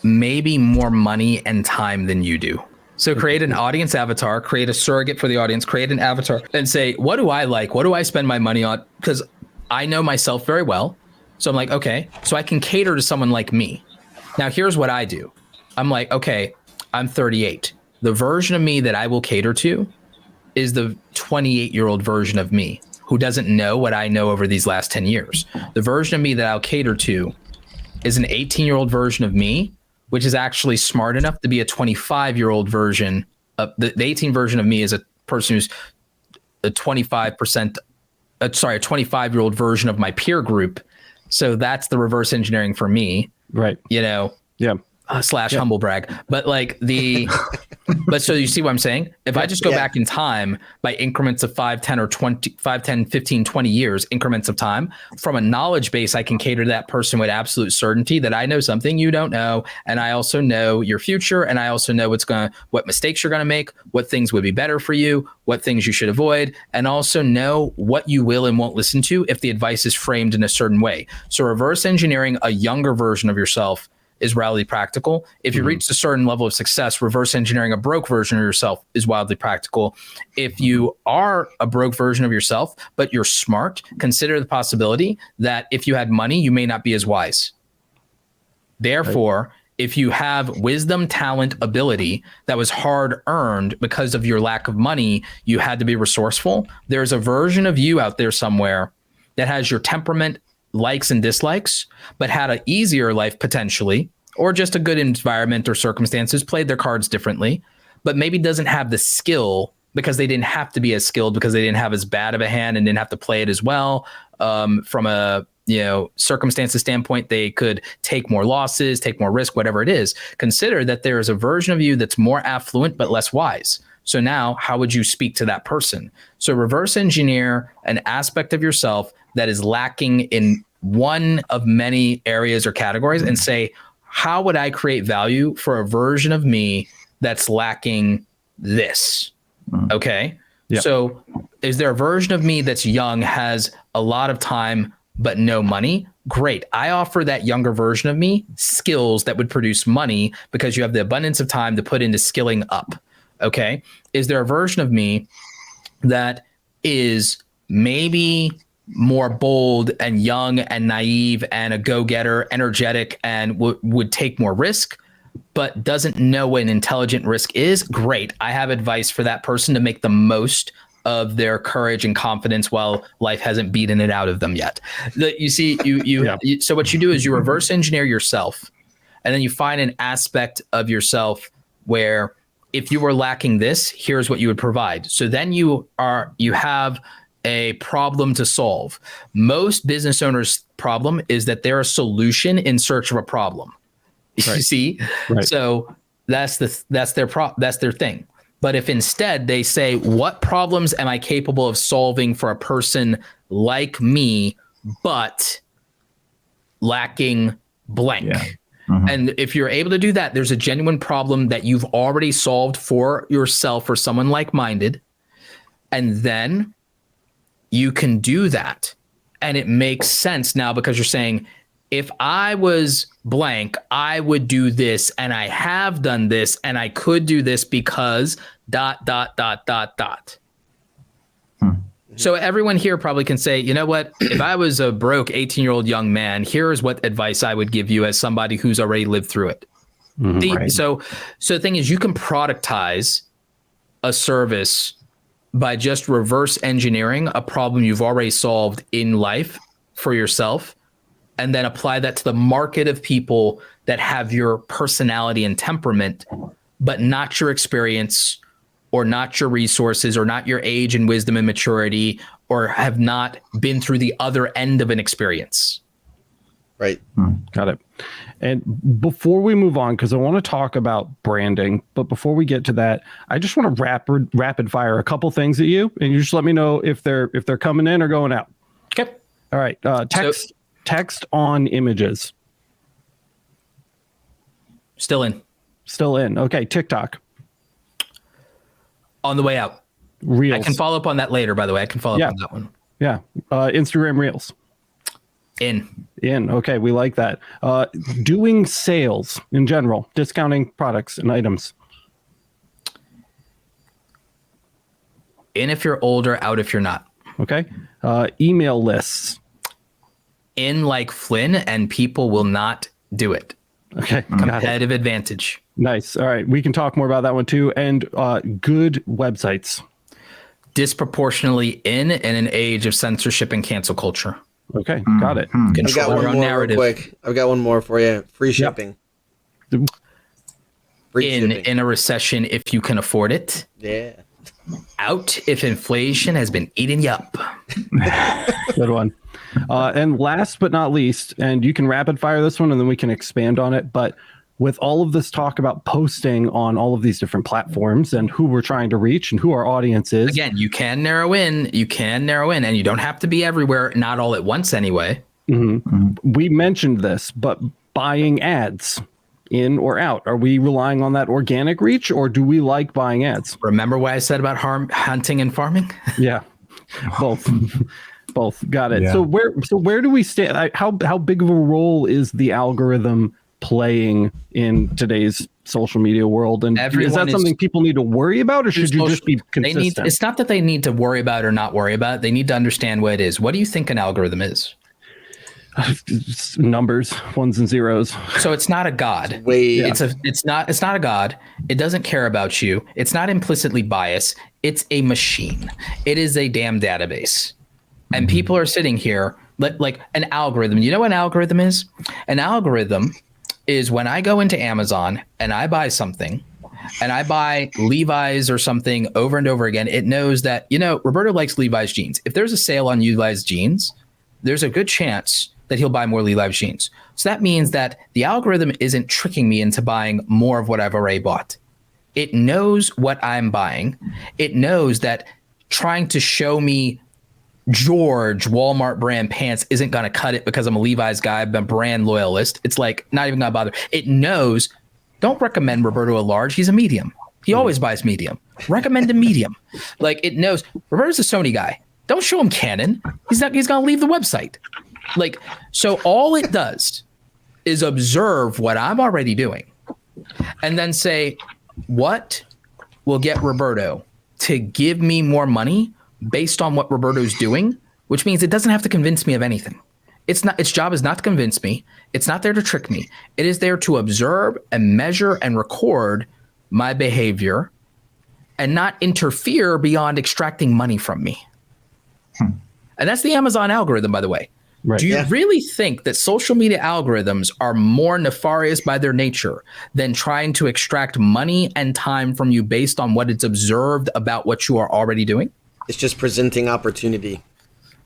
maybe more money and time than you do. So create an audience avatar, create a surrogate for the audience, create an avatar, and say, what do I like? What do I spend my money on? Because I know myself very well. So I'm like, okay, so I can cater to someone like me. Now, here's what I do. I'm like, okay, I'm 38. The version of me that I will cater to is the 28-year-old version of me who doesn't know what I know over these last 10 years. The version of me that I'll cater to is an 18-year-old version of me, which is actually smart enough to be a 25-year-old version of the 18 version of me is a person who's a 25-year-old version of my peer group. So that's the reverse engineering for me. Right. Yeah. / humble brag, but but so you see what I'm saying? If I just go back in time by increments of 5, 10 or 20, 5, 10, 15, 20 years, increments of time from a knowledge base, I can cater to that person with absolute certainty that I know something you don't know. And I also know your future. And I also know what mistakes you're going to make, what things would be better for you, what things you should avoid, and also know what you will and won't listen to if the advice is framed in a certain way. So reverse engineering a younger version of yourself is wildly practical. If you reach a certain level of success, reverse engineering a broke version of yourself is wildly practical. If you are a broke version of yourself, but you're smart, consider the possibility that if you had money, you may not be as wise. Therefore, if you have wisdom, talent, ability that was hard earned because of your lack of money, you had to be resourceful. There's a version of you out there somewhere that has your temperament, likes and dislikes, but had an easier life potentially, or just a good environment or circumstances, played their cards differently, but maybe doesn't have the skill because they didn't have to be as skilled because they didn't have as bad of a hand and didn't have to play it as well. From a circumstances standpoint, they could take more losses, take more risk, whatever it is. Consider that there is a version of you that's more affluent but less wise. So now, how would you speak to that person? So reverse engineer an aspect of yourself that is lacking in one of many areas or categories and say, how would I create value for a version of me that's lacking this? Okay. Yep. So is there a version of me that's young, has a lot of time, but no money. Great. I offer that younger version of me skills that would produce money because you have the abundance of time to put into skilling up. Okay. Is there a version of me that is maybe more bold and young and naive and a go-getter, energetic, and would take more risk, but doesn't know what an intelligent risk is? Great. I have advice for that person to make the most of their courage and confidence while life hasn't beaten it out of them yet. You see, so what you do is you reverse engineer yourself, and then you find an aspect of yourself where if you were lacking this, here's what you would provide. So then you have a problem to solve. Most business owners' problem is that they're a solution in search of a problem. Right. You see? Right. So that's their thing. But if instead they say, what problems am I capable of solving for a person like me, but lacking blank? Yeah. Mm-hmm. And if you're able to do that, there's a genuine problem that you've already solved for yourself or someone like-minded. And then you can do that. And it makes sense now because you're saying, if I was blank, I would do this, and I have done this, and I could do this because ... So everyone here probably can say, you know what, if I was a broke 18-year-old young man, here's what advice I would give you as somebody who's already lived through it. Right. So the thing is, you can productize a service by just reverse engineering a problem you've already solved in life for yourself, and then apply that to the market of people that have your personality and temperament, but not your experience or not your resources or not your age and wisdom and maturity, or have not been through the other end of an experience. Right. Got it. And before we move on, because I want to talk about branding, but before we get to that, I just want to rapid fire a couple things at you, and you just let me know if they're coming in or going out. Okay. All right. Text on images. Still in. Okay. TikTok. On the way out. Reels. I can follow up on that later, by the way. I can follow up on that one. Yeah. Instagram Reels. In. Okay. We like that. Doing sales in general, discounting products and items. In if you're older, out if you're not. Okay. Email lists. In like Flynn, and people will not do it. Okay. Competitive advantage. Nice. All right. We can talk more about that one too. And good websites. Disproportionately in an age of censorship and cancel culture. Okay. Got it. I've got one more real quick. I've got one more for you. Free shipping. Yep. In a recession if you can afford it. Yeah. Out if inflation has been eating you up. Good one. And last but not least, and you can rapid fire this one and then we can expand on it, but with all of this talk about posting on all of these different platforms and who we're trying to reach and who our audience is. Again, you can narrow in, and you don't have to be everywhere, not all at once anyway. We mentioned this, but buying ads, in or out, are we relying on that organic reach, or do we like buying ads? Remember what I said about hunting and farming? Yeah, both. Got it. Yeah. So where do we stand? How big of a role is the algorithm playing in today's social media world? And is that something people need to worry about, or should you just be consistent? It's not that they need to worry about or not worry about it. They need to understand what it is. What do you think an algorithm is? Numbers, ones and zeros. So it's not a god. It's not a god. It doesn't care about you. It's not implicitly biased. It's a machine. It is a damn database. And people are sitting here like an algorithm. You know what an algorithm is? An algorithm is when I go into Amazon and I buy something, and I buy Levi's or something over and over again, it knows that, Roberto likes Levi's jeans. If there's a sale on Levi's jeans, there's a good chance that he'll buy more Levi's jeans. So that means that the algorithm isn't tricking me into buying more of what I've already bought. It knows what I'm buying. It knows that trying to show me George Walmart brand pants isn't going to cut it because I'm a Levi's guy, I'm a brand loyalist. It's like not even going to bother. It knows, don't recommend Roberto a large. He's a medium. He always buys medium. Recommend a medium. Like it knows Roberto's a Sony guy. Don't show him Canon. He's going to leave the website. Like, so all it does is observe what I'm already doing and then say, what will get Roberto to give me more money based on what Roberto's doing, which means it doesn't have to convince me of anything. It's not, its job is not to convince me. It's not there to trick me. It is there to observe and measure and record my behavior and not interfere beyond extracting money from me. And that's the Amazon algorithm, by the way. Right. Do you really think that social media algorithms are more nefarious by their nature than trying to extract money and time from you based on what it's observed about what you are already doing? It's just presenting opportunity.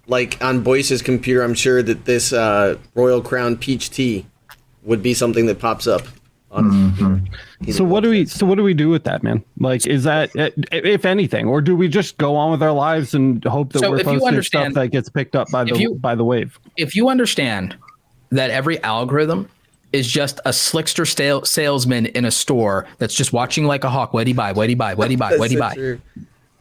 Like on Boyce's computer, I'm sure that this Royal Crown peach tea would be something that pops up. So what do we do with that, man? Like, is that, if anything, or do we just go on with our lives and hope that we're posting stuff that gets picked up by the wave? If you understand that every algorithm is just a slickster salesman in a store that's just watching like a hawk, what'd he buy, what'd he buy, what'd he buy, what'd he buy, True.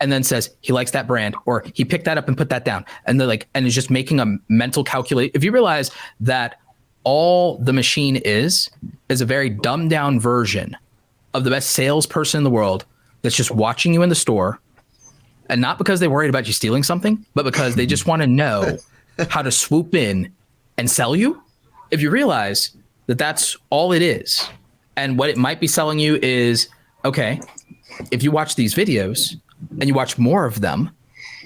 and then says he likes that brand, or he picked that up and put that down, and they're like, and is just making a mental calculate. If you realize that all the machine is a very dumbed down version of the best salesperson in the world that's just watching you in the store, and not because they're worried about you stealing something, but because they just want to know how to swoop in and sell you. If you realize that that's all it is, and what it might be selling you is, okay, if you watch these videos and you watch more of them,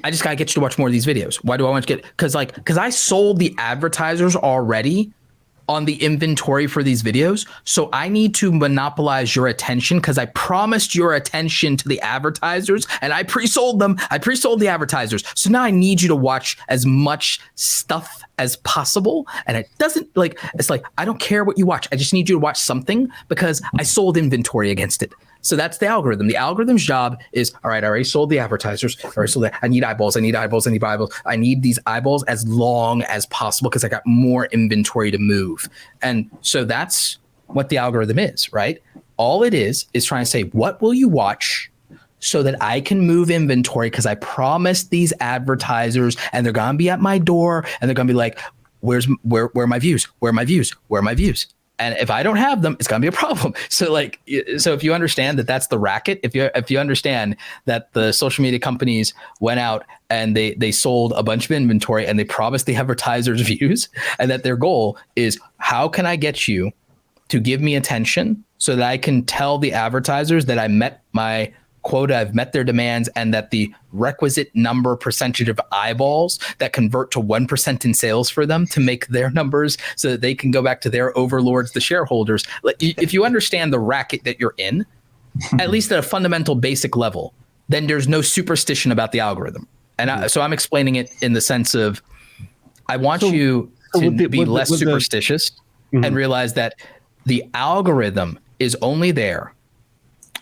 I just gotta get you to watch more of these videos. Why do I want to get? Because I sold the advertisers already on the inventory for these videos. So I need to monopolize your attention because I promised your attention to the advertisers and I pre-sold them. I pre-sold the advertisers. So now I need you to watch as much stuff as possible. And it doesn't like, it's like, I don't care what you watch. I just need you to watch something because I sold inventory against it. So that's the algorithm. The algorithm's job is, all right, I already sold the advertisers. I already sold that. I need eyeballs. I need eyeballs. I need eyeballs. I need these eyeballs as long as possible because I got more inventory to move. And so that's what the algorithm is, right? All it is trying to say, what will you watch so that I can move inventory because I promised these advertisers and they're going to be at my door and they're going to be like, where are my views? Where are my views? Where are my views? And if I don't have them, it's going to be a problem. So if you understand that that's the racket, if you understand that the social media companies went out and they sold a bunch of inventory and they promised the advertisers views, and that their goal is, how can I get you to give me attention so that I can tell the advertisers that I met my quota, I've met their demands, and that the requisite percentage of eyeballs that convert to 1% in sales for them to make their numbers so that they can go back to their overlords, the shareholders. If you understand the racket that you're in, at least at a fundamental basic level, then there's no superstition about the algorithm. And so I'm explaining it in the sense of, I want you to be less superstitious and realize that the algorithm is only there.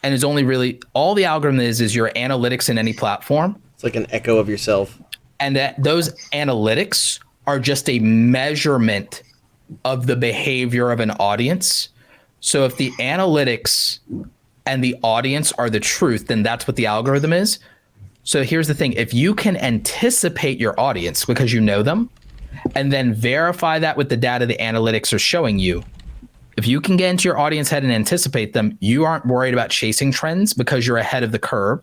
And it's only really, all the algorithm is your analytics in any platform. It's like an echo of yourself. And that those analytics are just a measurement of the behavior of an audience. So if the analytics and the audience are the truth, then that's what the algorithm is. So here's the thing. If you can anticipate your audience because you know them, and then verify that with the data the analytics are showing you, if you can get into your audience head and anticipate them, you aren't worried about chasing trends because you're ahead of the curve,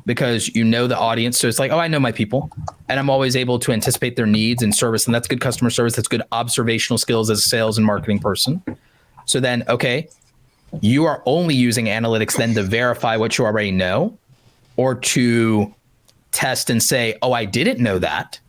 because you know the audience. So it's like, oh, I know my people, and I'm always able to anticipate their needs and service. And that's good customer service. That's good observational skills as a sales and marketing person. So then, okay, you are only using analytics then to verify what you already know, or to test and say, oh, I didn't know that.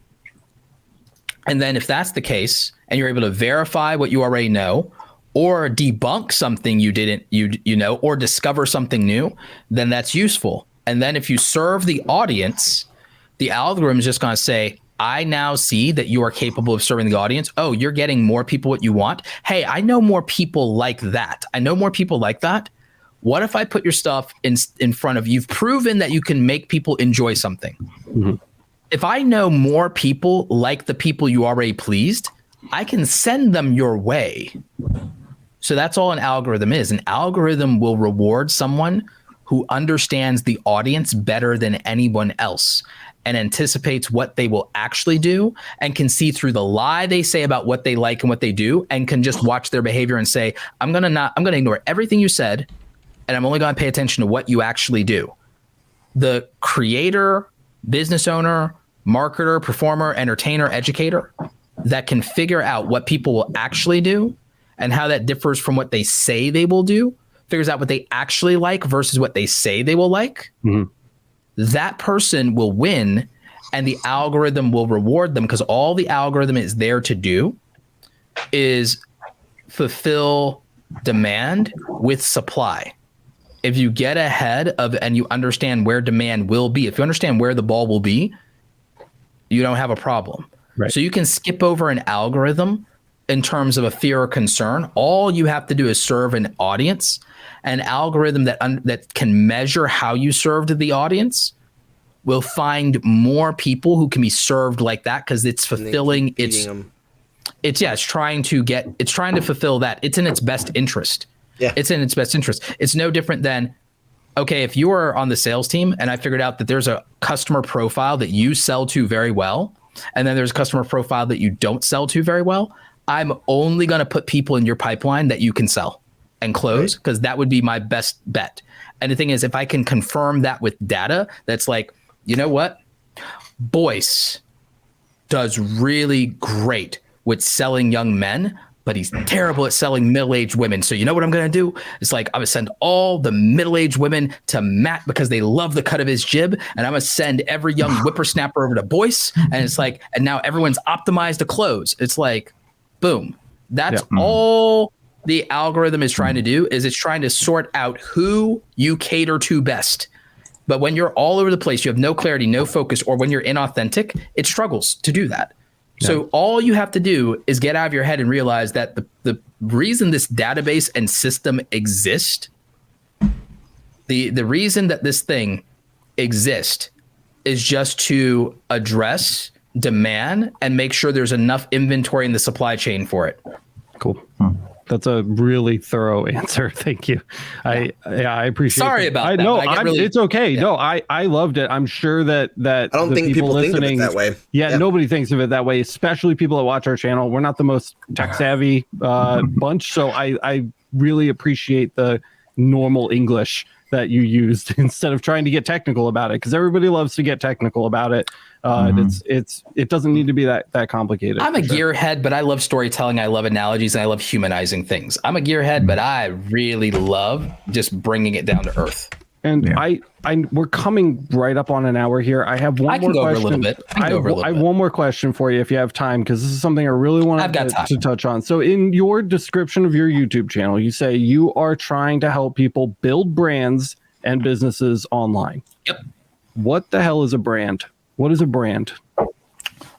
And then if that's the case, and you're able to verify what you already know, or debunk something you didn't, you know, or discover something new, then that's useful. And then if you serve the audience, the algorithm is just going to say, I now see that you are capable of serving the audience. Oh, you're getting more people what you want. Hey, I know more people like that. I know more people like that. What if I put your stuff in front of you? You've proven that you can make people enjoy something. Mm-hmm. If I know more people like the people you already pleased, I can send them your way. So that's all an algorithm is. An algorithm will reward someone who understands the audience better than anyone else. and anticipates what they will actually do and can see through the lie they say about what they like and what they do, and can just watch their behavior and say, I'm going to ignore everything you said, and I'm only going to pay attention to what you actually do. The creator, business owner, marketer, performer, entertainer, educator that can figure out what people will actually do and how that differs from what they say they will do, figures out what they actually like versus what they say they will like, that person will win, and the algorithm will reward them, because all the algorithm is there to do is fulfill demand with supply. If you get ahead of and you understand where demand will be, if you understand where the ball will be, you don't have a problem. Right. So you can skip over an algorithm in terms of a fear or concern. All you have to do is serve an audience. An algorithm that can measure how you served the audience will find more people who can be served like that, because it's fulfilling it's trying to fulfill that. It's in its best interest. Yeah. It's in its best interest. It's no different than, okay, if you are on the sales team and I figured out that there's a customer profile that you sell to very well, and then there's a customer profile that you don't sell to very well, I'm only going to put people in your pipeline that you can sell and close, because that would be my best bet. And the thing is, if I can confirm that with data, that's like, you know what? Boyce does really great with selling young men, but he's terrible at selling middle-aged women. So you know what I'm going to do? It's like, I'm going to send all the middle-aged women to Matt because they love the cut of his jib. And I'm going to send every young whippersnapper over to Boyce. And it's like, and now everyone's optimized to close. It's like, boom. That's all the algorithm is trying to do, is it's trying to sort out who you cater to best. But when you're all over the place, you have no clarity, no focus, or when you're inauthentic, it struggles to do that. Yeah. So all you have to do is get out of your head and realize that the reason this database and system exist, the reason that this thing exists is just to address demand and make sure there's enough inventory in the supply chain for it. Cool. That's a really thorough answer. Thank you. Yeah. I appreciate it. Sorry about that. No, it's okay. Yeah. No, I loved it. I'm sure that I don't think people think of it that way. Yeah, nobody thinks of it that way, especially people that watch our channel. We're not the most tech savvy bunch. So I really appreciate the normal English that you used instead of trying to get technical about it, because everybody loves to get technical about it. It doesn't need to be that complicated. I'm a gearhead, but I love storytelling. I love analogies, and I love humanizing things. I'm a gearhead, but I really love just bringing it down to earth. And we're coming right up on an hour here. I have one more question. Over a little bit. I have one more question for you if you have time, because this is something I really want to touch on. So in your description of your YouTube channel, you say you are trying to help people build brands and businesses online. Yep. What the hell is a brand? What is a brand?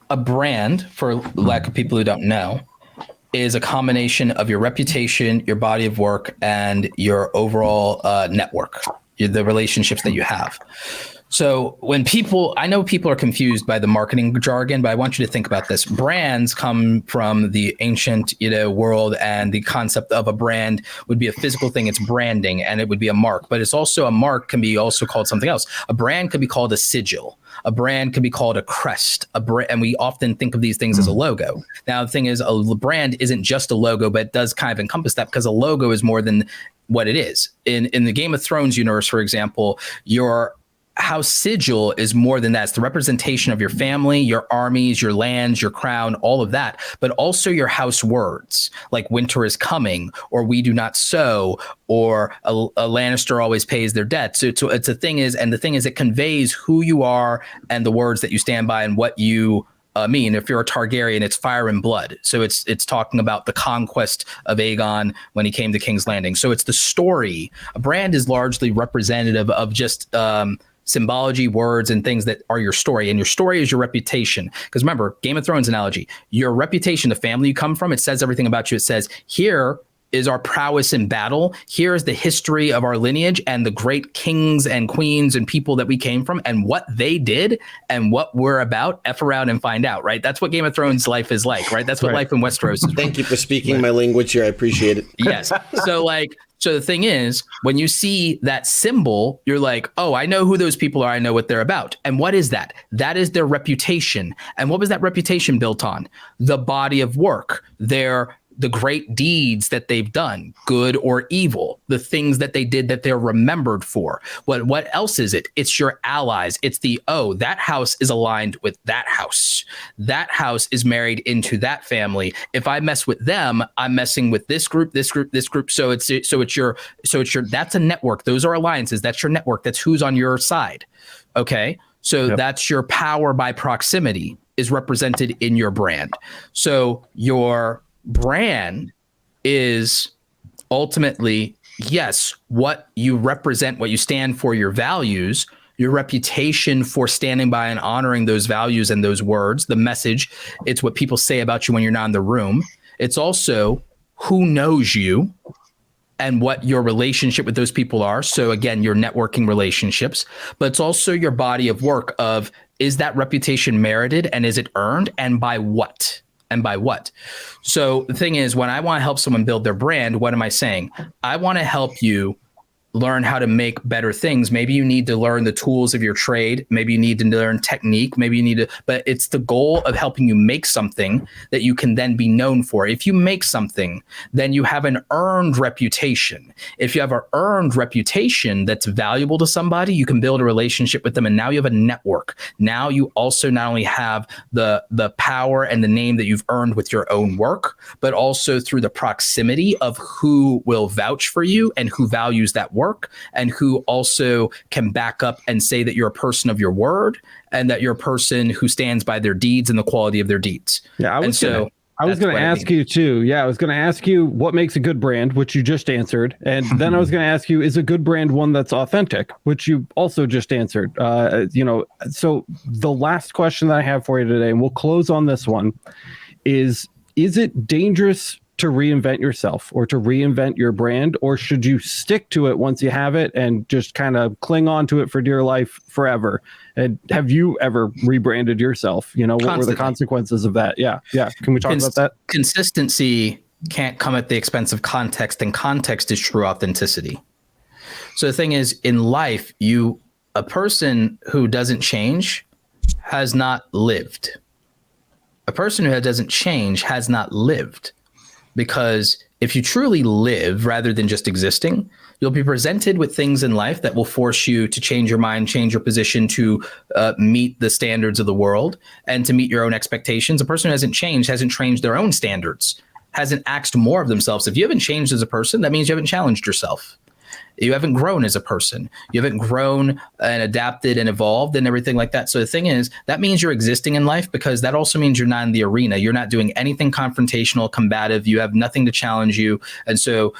A brand, for lack of people who don't know, is a combination of your reputation, your body of work, and your overall network, the relationships that you have. So I know people are confused by the marketing jargon, but I want you to think about this. Brands come from the ancient, world, and the concept of a brand would be a physical thing. It's branding, and it would be a mark, but it's also a mark can be also called something else. A brand could be called a sigil. A brand could be called a crest, and we often think of these things as a logo. Now, the thing is, a brand isn't just a logo, but it does kind of encompass that, because a logo is more than what it is. In the Game of Thrones universe, for example, your house sigil is more than that. It's the representation of your family, your armies, your lands, your crown, all of that, but also your house words, like winter is coming, or we do not sow, or a Lannister always pays their debt. So it's a thing is, and the thing is, it conveys who you are and the words that you stand by and what you mean. If you're a Targaryen, it's fire and blood. So it's talking about the conquest of Aegon when he came to King's Landing. So it's the story. A brand is largely representative of just symbology, words, and things that are your story. And your story is your reputation. Because remember, Game of Thrones analogy, your reputation, the family you come from, it says everything about you. It says, here is our prowess in battle. Here is the history of our lineage and the great kings and queens and people that we came from and what they did and what we're about. F around and find out, right? That's what Game of Thrones life is like, right? That's what life in Westeros is. Thank you for speaking my language here. I appreciate it. Yes. So So the thing is, when you see that symbol, you're like, oh, I know who those people are. I know what they're about. And what is that? That is their reputation. And what was that reputation built on? The body of work, the great deeds that they've done, good or evil, the things that they did that they're remembered for. What else is it? It's your allies. It's that house is aligned with that house. That house is married into that family. If I mess with them, I'm messing with this group, this group, this group. So it's your that's a network. Those are alliances. That's your network. That's who's on your side. Okay. So that's your power by proximity is represented in your brand. So your brand is ultimately, yes, what you represent, what you stand for, your values, your reputation for standing by and honoring those values and those words, the message. It's what people say about you when you're not in the room. It's also who knows you and what your relationship with those people are. So again, your networking relationships, but it's also your body of work of, is that reputation merited and is it earned, and by what? And by what? So the thing is, when I want to help someone build their brand, what am I saying? I want to help you learn how to make better things. Maybe you need to learn the tools of your trade. Maybe you need to learn technique. Maybe you need to, but it's the goal of helping you make something that you can then be known for. If you make something, then you have an earned reputation. If you have an earned reputation that's valuable to somebody, you can build a relationship with them. And now you have a network. Now you also not only have the power and the name that you've earned with your own work, but also through the proximity of who will vouch for you and who values that work, and who also can back up and say that you're a person of your word and that you're a person who stands by their deeds and the quality of their deeds. Yeah, I was going to ask you too. Yeah, I was going to ask you what makes a good brand, which you just answered. And then I was going to ask you, is a good brand one that's authentic, which you also just answered. So the last question that I have for you today, and we'll close on this one, is it dangerous to reinvent yourself or to reinvent your brand, or should you stick to it once you have it and just kind of cling on to it for dear life forever? And have you ever rebranded yourself? What were the consequences of that? Yeah. Can we talk about that? Consistency can't come at the expense of context, and context is true authenticity. So the thing is, in life, a person who doesn't change has not lived. A person who doesn't change has not lived. Because if you truly live rather than just existing, you'll be presented with things in life that will force you to change your mind, change your position to meet the standards of the world and to meet your own expectations. A person who hasn't changed their own standards, hasn't asked more of themselves. If you haven't changed as a person, that means you haven't challenged yourself. You haven't grown as a person. You haven't grown and adapted and evolved and everything like that. So the thing is, that means you're existing in life, because that also means you're not in the arena. You're not doing anything confrontational, combative. You have nothing to challenge you. And so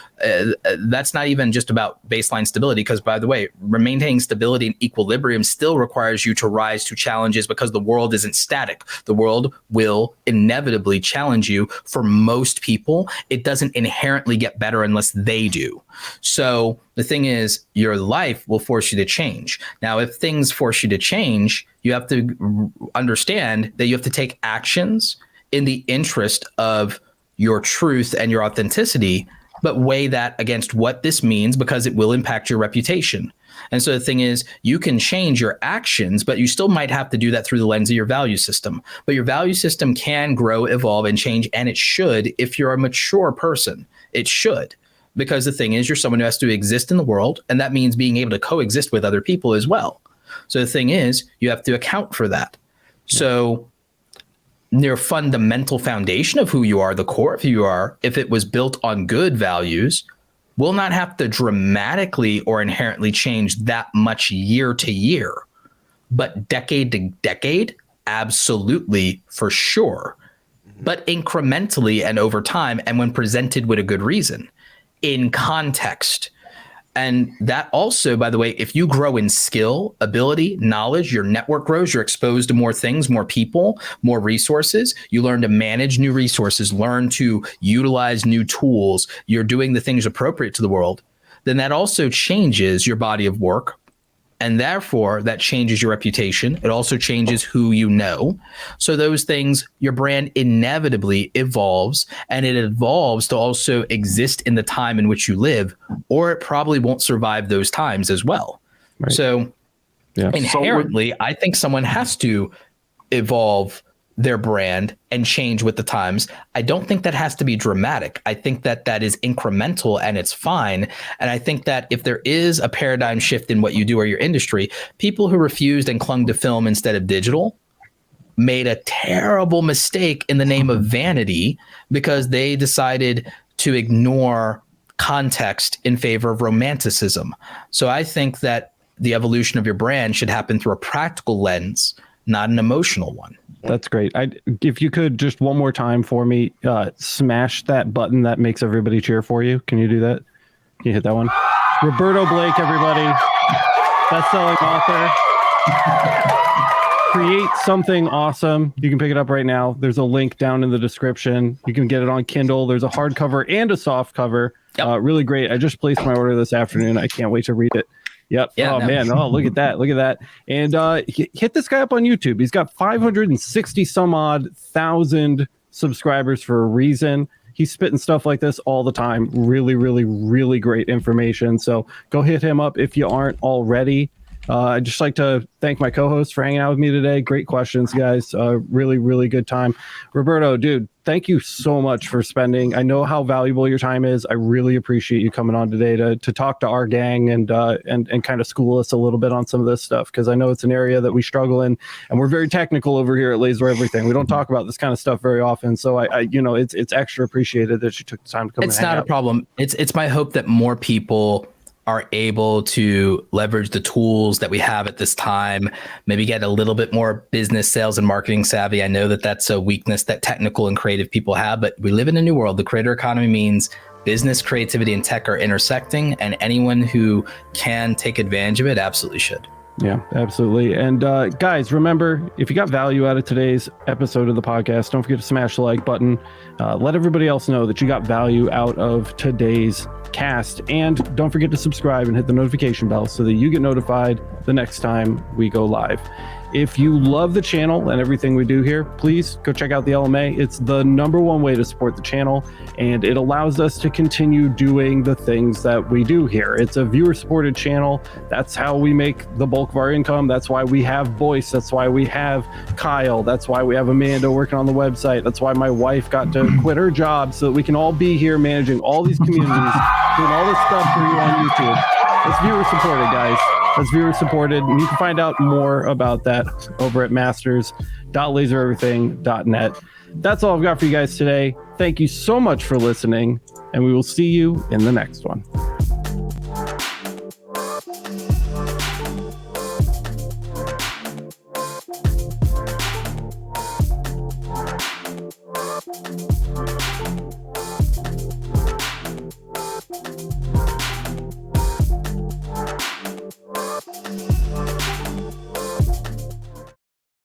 that's not even just about baseline stability, because, by the way, maintaining stability and equilibrium still requires you to rise to challenges, because the world isn't static. The world will inevitably challenge you. For most people, it doesn't inherently get better unless they do. So the thing is, your life will force you to change. Now, if things force you to change, you have to understand that you have to take actions in the interest of your truth and your authenticity, but weigh that against what this means, because it will impact your reputation. And so the thing is, you can change your actions, but you still might have to do that through the lens of your value system. But your value system can grow, evolve, and change, and it should if you're a mature person. It should. Because the thing is, you're someone who has to exist in the world, and that means being able to coexist with other people as well. So the thing is, you have to account for that. Yeah. So your fundamental foundation of who you are, the core of who you are, if it was built on good values, will not have to dramatically or inherently change that much year to year. But decade to decade, absolutely, for sure. But incrementally and over time, and when presented with a good reason. In context. And that also, by the way, if you grow in skill, ability, knowledge, your network grows, you're exposed to more things, more people, more resources. You learn to manage new resources, learn to utilize new tools. You're doing the things appropriate to the world. Then that also changes your body of work And therefore, that changes your reputation. It also changes who you know. So those things, your brand inevitably evolves, and it evolves to also exist in the time in which you live, or it probably won't survive those times as well. Right. So inherently, I think someone has to evolve their brand and change with the times. I don't think that has to be dramatic. I think that that is incremental and it's fine. And I think that if there is a paradigm shift in what you do or your industry, people who refused and clung to film instead of digital made a terrible mistake in the name of vanity, because they decided to ignore context in favor of romanticism. So I think that the evolution of your brand should happen through a practical lens, not an emotional one. That's great. If you could just one more time for me, smash that button that makes everybody cheer for you. Can you do that? Can you hit that one? Roberto Blake, everybody. Best-selling author. Create something awesome. You can pick it up right now. There's a link down in the description. You can get it on Kindle. There's a hardcover and a soft cover. Yep. Really great. I just placed my order this afternoon. I can't wait to read it. Yep. Yeah, man. Oh, look at that. Look at that. And hit this guy up on YouTube. He's got 560 some odd thousand subscribers for a reason. He's spitting stuff like this all the time. Really, really, really great information. So go hit him up if you aren't already. I'd just like to thank my co-host for hanging out with me today. Great questions, guys. Really, really good time. Roberto, dude, thank you so much for spending. I know how valuable your time is. I really appreciate you coming on today to talk to our gang and kind of school us a little bit on some of this stuff, because I know it's an area that we struggle in, and we're very technical over here at Laser Everything. We don't talk about this kind of stuff very often. So I it's extra appreciated that you took the time to come. It's not a problem. It's my hope that more people are able to leverage the tools that we have at this time, maybe get a little bit more business, sales, and marketing savvy. I know that that's a weakness that technical and creative people have, but we live in a new world. The creator economy means business, creativity, and tech are intersecting, and anyone who can take advantage of it absolutely should. Yeah, absolutely. And guys, remember, if you got value out of today's episode of the podcast, don't forget to smash the like button. Let everybody else know that you got value out of today's cast. And don't forget to subscribe and hit the notification bell so that you get notified the next time we go live. If you love the channel and everything we do here, please go check out the LMA. It's the #1 way to support the channel, and it allows us to continue doing the things that we do here. It's a viewer-supported channel. That's how we make the bulk of our income. That's why we have Boyce. That's why we have Kyle. That's why we have Amanda working on the website. That's why my wife got to quit her job so that we can all be here managing all these communities, doing all this stuff for you on YouTube. It's viewer-supported, guys. That's viewer supported. And you can find out more about that over at masters.lasereverything.net. That's all I've got for you guys today. Thank you so much for listening, and we will see you in the next one.